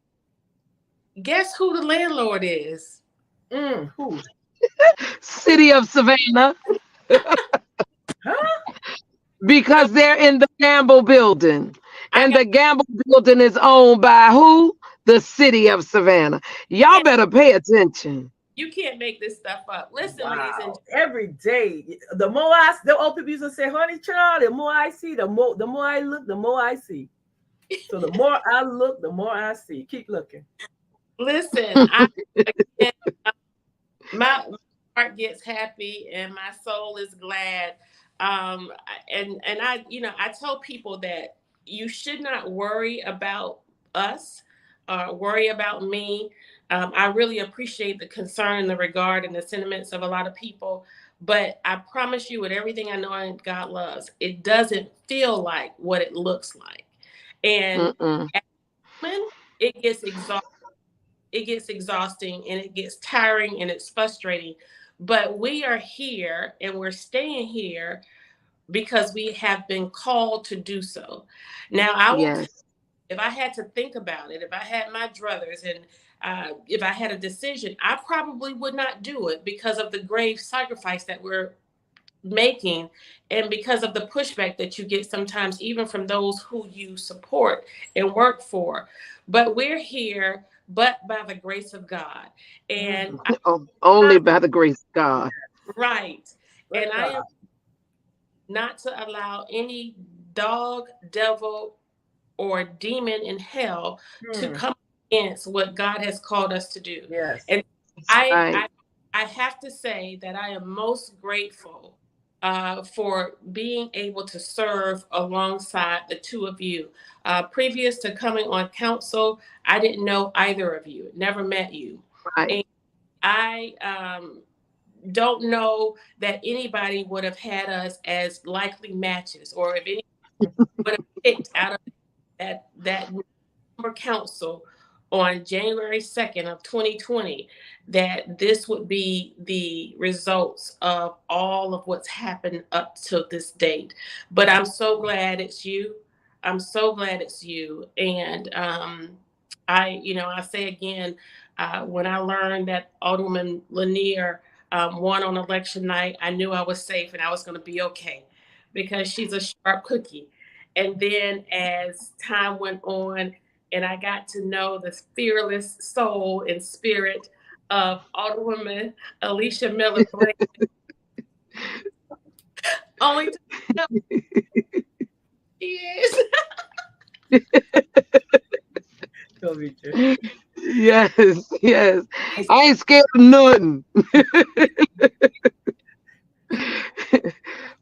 Guess who the landlord is? Who? City of Savannah. Huh? So Because they're in the Gamble building. I And got the Gamble building is owned by who? The City of Savannah. Y'all better pay attention. you can't make this stuff up. Listen, ladies and Wow. Every day. The old people used to say, honey child, the more I see, the more I look, the more I see. So the more I look, the more I see. Keep looking. listen. Again, my heart gets happy and my soul is glad. And I tell people that you should not worry about us, worry about me. I really appreciate the concern and the regard and the sentiments of a lot of people. But I promise you, with everything I know and God loves, it doesn't feel like what it looks like. And Mm-mm. at the moment, it gets exhausting. It gets exhausting and it gets tiring and it's frustrating. But we are here and we're staying here because we have been called to do so. Now, I will, Yes. if I had to think about it, if I had my druthers and if I had a decision, I probably would not do it because of the grave sacrifice that we're making and because of the pushback that you get sometimes, even from those who you support and work for. But we're here, but by the grace of God. And Mhm. Oh, only I, by the grace of God. right. And But I God. am not to allow any dog, devil, or demon in hell to Hmm. come against what God has called us to do. Yes. And That's I right. I, I have to say that I am most grateful for being able to serve alongside the two of you. Previous to coming on council, I didn't know either of you, never met you. Right. And I don't know that anybody would have had us as likely matches, or if anyone would have picked out of that council on January 2nd of 2020 that this would be the results of all of what's happened up to this date. But I'm so glad it's you. I'm so glad it's you. And I say again, when I learned that Alderman Lanier won on election night, I knew I was safe and I was going to be okay because she's a sharp cookie. And then as time went on, and I got to know the fearless soul and spirit of Alderwoman Alicia Miller Blank, only to know she is. Go Richard. Yes, yes. I ain't scared of nothing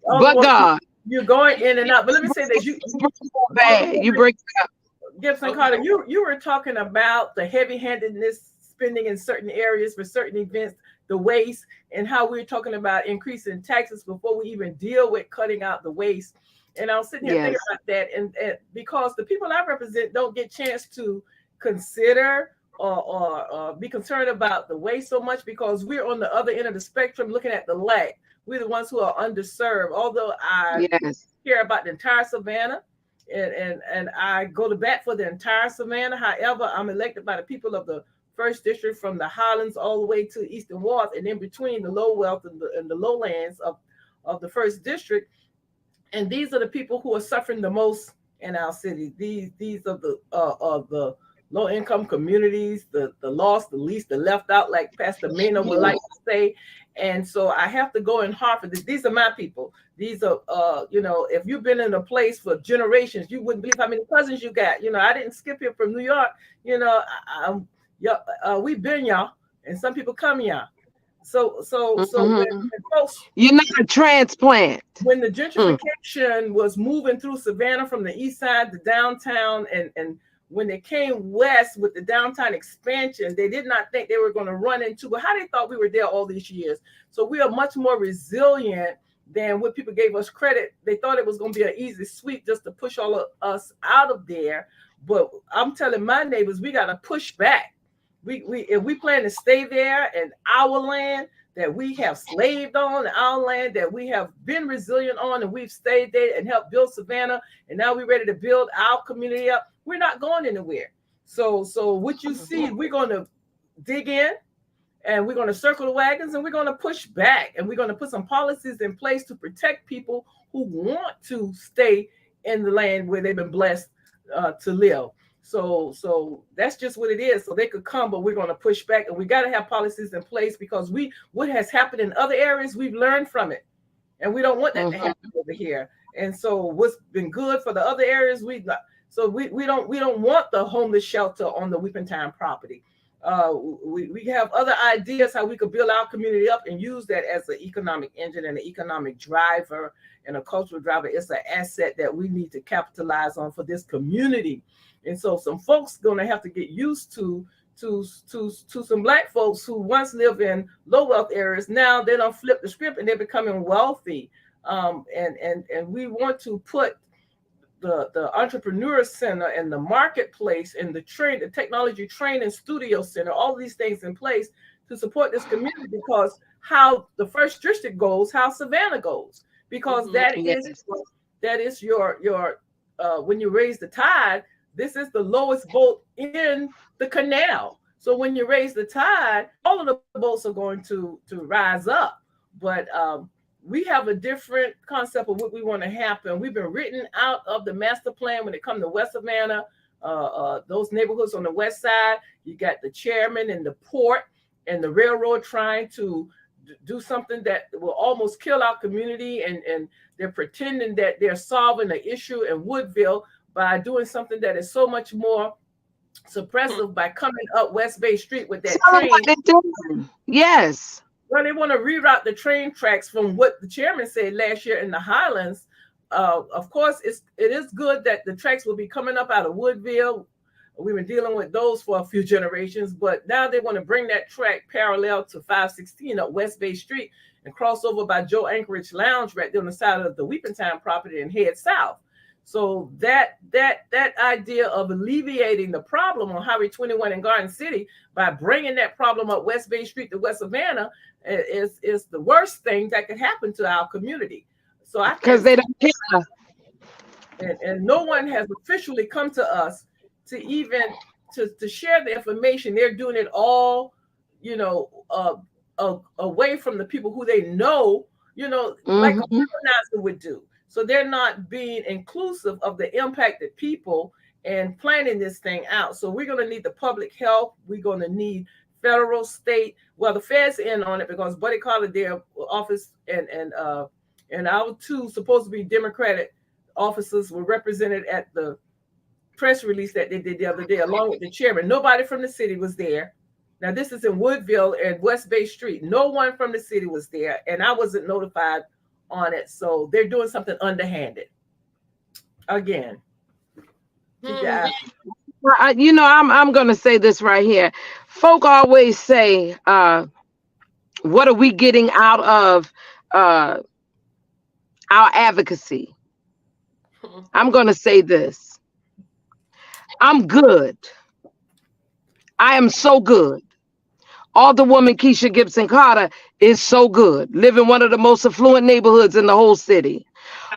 Oh, but well, God. you're going in and out. But let me say this: You break it so bad. You Alderwoman break. Gibson Okay. Carter, you were talking about the heavy-handedness spending in certain areas for certain events, the waste, and how we are talking about increasing taxes before we even deal with cutting out the waste. And I was sitting here thinking Yes. about that, and because the people I represent don't get chance to consider or be concerned about the waste so much because we're on the other end of the spectrum looking at the lack. We're the ones who are underserved. Although I Yes. care about the entire Savannah, and I go to bat for the entire Savannah. However, I'm elected by the people of the first district from the Highlands all the way to Eastern Wharf, and in between the low wealth and the lowlands of the first district. And these are the people who are suffering the most in our city. These are the of the low income communities, the lost, the least, the left out, like Pastor Mena would like Yes. to say. And so I have to go in hard for this. These are my people. These are if you've been in a place for generations, you wouldn't believe how many cousins you got. I didn't skip here from New York. Yeah, we've been y'all, and some people come y'all. So Hmm. when folks You're not a transplant. when the Mm. gentrification was moving through Savannah from the east side to downtown, and when they came west with the downtown expansion, they did not think they were going to run into, but how they thought we were there all these years. So we are much more resilient than what people gave us credit. They thought it was going to be an easy sweep just to push all of us out of there. But I'm telling my neighbors, we got to push back. We if we plan to stay there in our land that we have slaved on, our land that we have been resilient on, and we've stayed there and helped build Savannah, and now we're ready to build our community up. We're not going anywhere. So what you see, we're going to dig in, and we're going to circle the wagons, and we're going to push back, and we're going to put some policies in place to protect people who want to stay in the land where they've been blessed to live. So that's just what it is. So they could come, but we're going to push back, and we got to have policies in place because what has happened in other areas, we've learned from it, and we don't want that to Mhm. happen over here. And so what's been good for the other areas, we don't want the homeless shelter on the Weeping Time property. We have other ideas how we could build our community up and use that as an economic engine and an economic driver and a cultural driver. It's an asset that we need to capitalize on for this community. And so some folks going to have to get used to to some black folks who once lived in low wealth areas. Now they don't flip the script and they're becoming wealthy. And we want to put the entrepreneur center and the marketplace and the technology training studio center, all these things in place to support this community, because how the first district goes, how Savannah goes, because Yes. that is your when you raise the tide, this is the lowest boat in the canal. So when you raise the tide, all of the boats are going to rise up. But we have a different concept of what we want to happen. We've been written out of the master plan when it comes to West Savannah, those neighborhoods on the west side. You got the chairman and the port and the railroad trying to do something that will almost kill our community, and they're pretending that they're solving the issue in Woodville by doing something that is so much more suppressive by coming up West Bay Street with that Tell them train. what they're doing. Yes. Well, they want to reroute the train tracks from what the chairman said last year in the Highlands. Of course, it is good that the tracks will be coming up out of Woodville. We've been dealing with those for a few generations, but now they want to bring that track parallel to 516 up West Bay Street and cross over by Joe Anchorage Lounge right there on the side of the Weeping Time property and head south. So that idea of alleviating the problem on Highway 21 in Garden City by bringing that problem up West Bay Street to West Savannah is the worst thing that could happen to our community. So I Because they don't care. and no one has officially come to us to even to share the information. They're doing it all, away from the people who they know, like a organizer would do. So they're not being inclusive of the impacted people and planning this thing out. So we're going to need the public health. We're going to need federal, state. Well, the feds in on it because Buddy Carter, their office, and our two supposed to be Democratic officers were represented at the press release that they did the other day, along with the chairman. Nobody from the city was there. Now, this is in Woodville and West Bay Street. No one from the city was there, and I wasn't notified on it. So they're doing something underhanded. Again. I'm gonna say this right here. Folk always say, what are we getting out of our advocacy? I'm gonna say this. I'm good. I am so good. Alderwoman Kesha Gibson Carter is so good. Live in one of the most affluent neighborhoods in the whole city.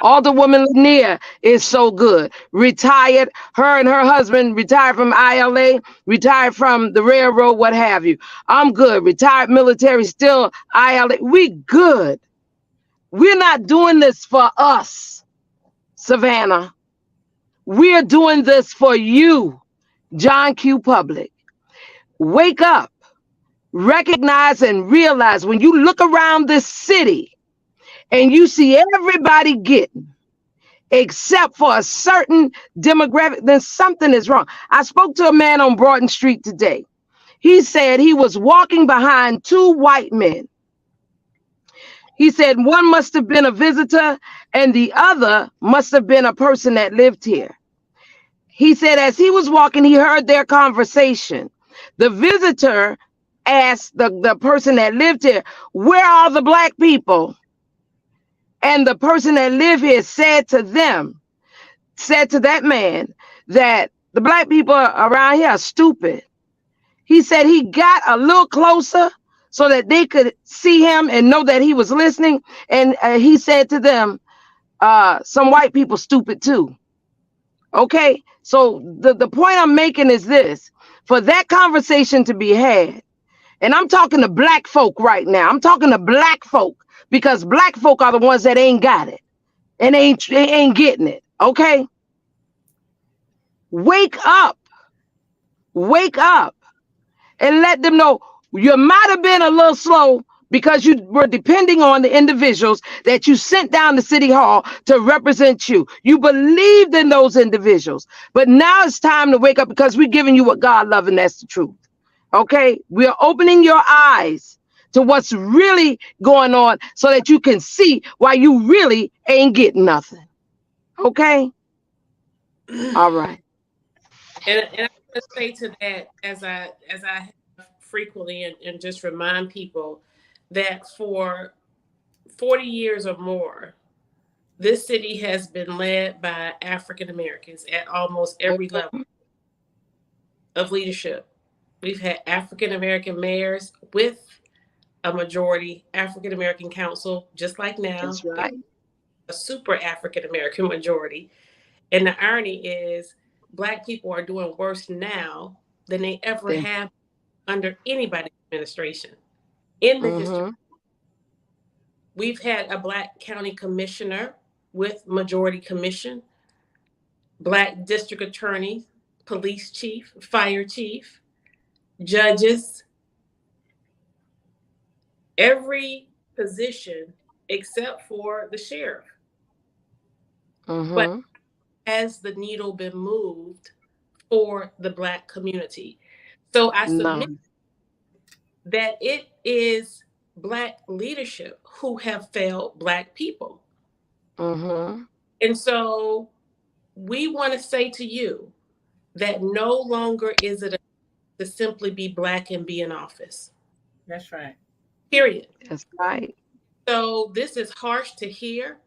Alderwoman Lanier is so good. Retired. Her and her husband retired from ILA, retired from the railroad, what have you. I'm good. Retired military, still ILA. We good. We're not doing this for us, Savannah. We're doing this for you, John Q. Public. Wake up. Recognize and realize when you look around this city and you see everybody getting, except for a certain demographic, then something is wrong. I spoke to a man on Broughton Street today. He said he was walking behind two white men. He said one must have been a visitor and the other must have been a person that lived here. He said as he was walking, he heard their conversation. The visitor asked the person that lived here, where are the black people? And the person that lived here said to that man that the black people around here are stupid. He said he got a little closer so that they could see him and know that he was listening. And he said to them, some white people stupid too. Okay, so the point I'm making is this. For that conversation to be had, and I'm talking to black folk right now. I'm talking to black folk because black folk are the ones that ain't got it and ain't getting it. Okay. Wake up and let them know you might have been a little slow because you were depending on the individuals that you sent down to City Hall to represent you. You believed in those individuals, but now it's time to wake up because we're giving you what God loves, and that's the truth. Okay, we're opening your eyes to what's really going on so that you can see why you really ain't getting nothing. Okay? All right. And I to say to that, as I have frequently, and just remind people that for 40 years or more, this city has been led by African Americans at almost every level of leadership. We've had African American mayors with a majority African American council, just like now, That's right. a super African American majority. And the irony is, Black people are doing worse now than they ever Then, have under anybody's administration. In the history, we've had a Black county commissioner with majority commission, Black district attorney, police chief, fire chief, judges, every position except for the sheriff. But has the needle been moved for the Black community? So I submit no. that it is Black leadership who have failed Black people. And so we want to say to you that no longer is it to simply be Black and be in office. That's right. Period. That's right. So this is harsh to hear.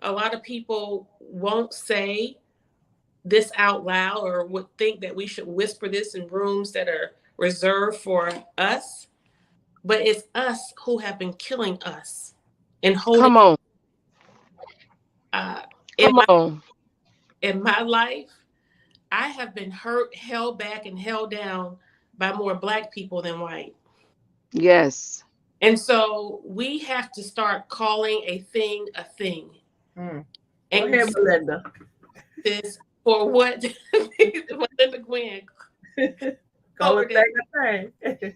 A lot of people won't say this out loud or would think that we should whisper this in rooms that are reserved for us. But it's us who have been killing us and holding. Come on. In my life, I have been hurt, held back, and held down by more Black people than white. Yes. And so we have to start calling a thing a thing. And Go ahead, Melinda. This for what Melinda Gwen call it thing a thing.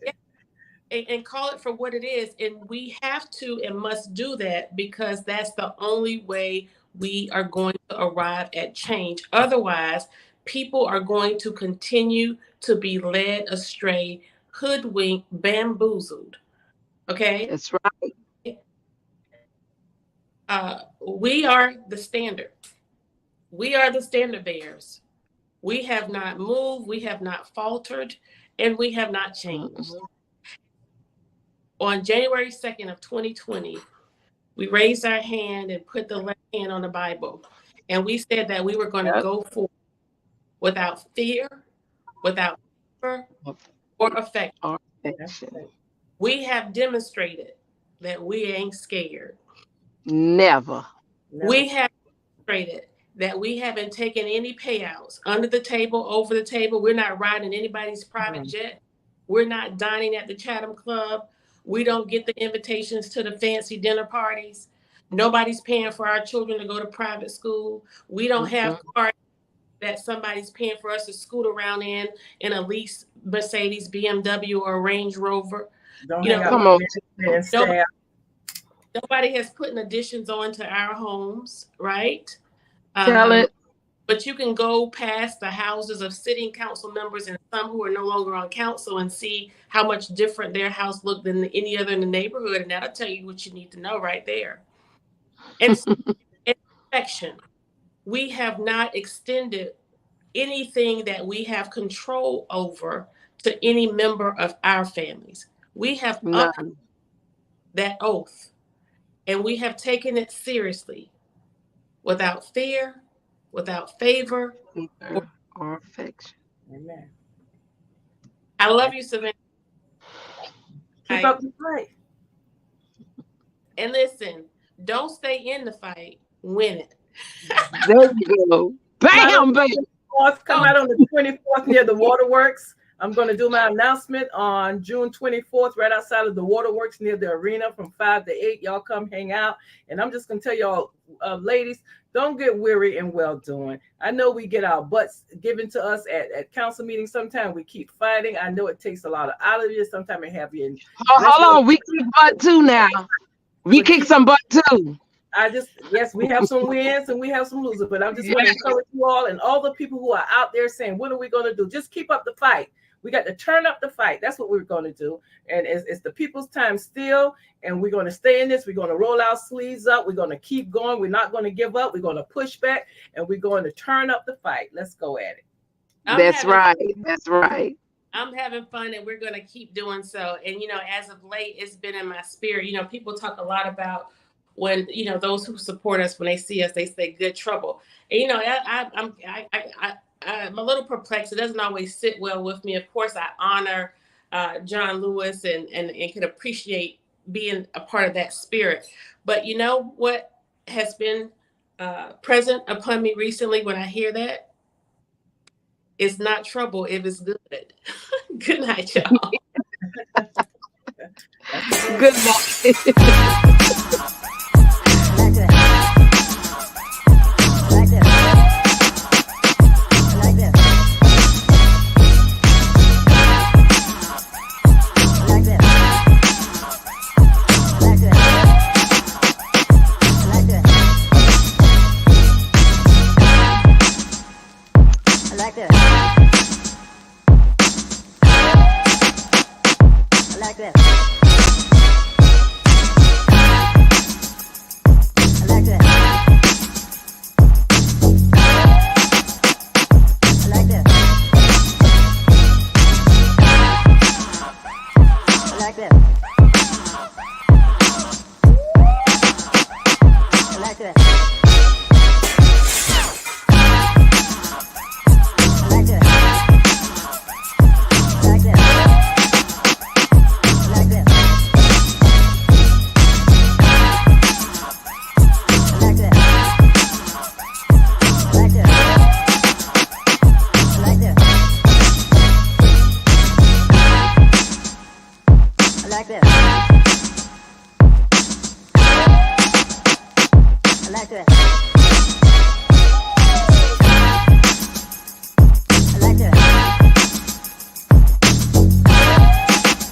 And call it for what it is. And we have to and must do that because that's the only way we are going to arrive at change. Otherwise, people are going to continue to be led astray, hoodwinked, bamboozled. Okay? That's right. We are the standard. We are the standard bearers. We have not moved, we have not faltered, and we have not changed. On January 2nd of 2020, we raised our hand and put the left hand on the Bible. And we said that we were going to go forward without fear, without fear, or affection. We have demonstrated that we ain't scared. Never. We have demonstrated that we haven't taken any payouts under the table, over the table. We're not riding anybody's private jet. We're not dining at the Chatham Club. We don't get the invitations to the fancy dinner parties. Nobody's paying for our children to go to private school. We don't have cars that somebody's paying for us to scoot around in a leased Mercedes, BMW, or Range Rover. Come on. Nobody has put additions onto our homes, right? Tell it. But you can go past the houses of sitting council members and some who are no longer on council and see how much different their house looked than any other in the neighborhood. And that'll tell you what you need to know right there. And inspection, we have not extended anything that we have control over to any member of our families. We have upheld that oath, and we have taken it seriously, without fear, without favor, or affection. Amen. I love you, Savannah. Keep up the fight. And listen, don't stay in the fight, win it. There you go. Bam, baby. Come out on the 24th near the waterworks. I'm going to do my announcement on June 24th, right outside of the waterworks near the arena from 5 to 8. Y'all come hang out. And I'm just going to tell y'all, ladies, don't get weary in well doing. I know we get our butts given to us at council meetings. Sometimes we keep fighting. I know it takes a lot out of you. Sometimes it have you in. Hold on. We kick butt too now. We kick some butt too. Yes, we have some wins and we have some losers, but I'm just going to encourage you all and all the people who are out there saying, what are we going to do? Just keep up the fight. We got to turn up the fight. That's what we're going to do. And it's the people's time still. And we're going to stay in this. We're going to roll our sleeves up. We're going to keep going. We're not going to give up. We're going to push back and we're going to turn up the fight. Let's go at it. I'm That's having right. That's right. I'm having fun, and we're going to keep doing so. And, as of late, it's been in my spirit. People talk a lot about when, those who support us, when they see us, they say good trouble. And, I'm a little perplexed. It doesn't always sit well with me. Of course, I honor John Lewis and can appreciate being a part of that spirit. But you know what has been present upon me recently when I hear that? It's not trouble if it's good. Good night, y'all. Good night. I like that.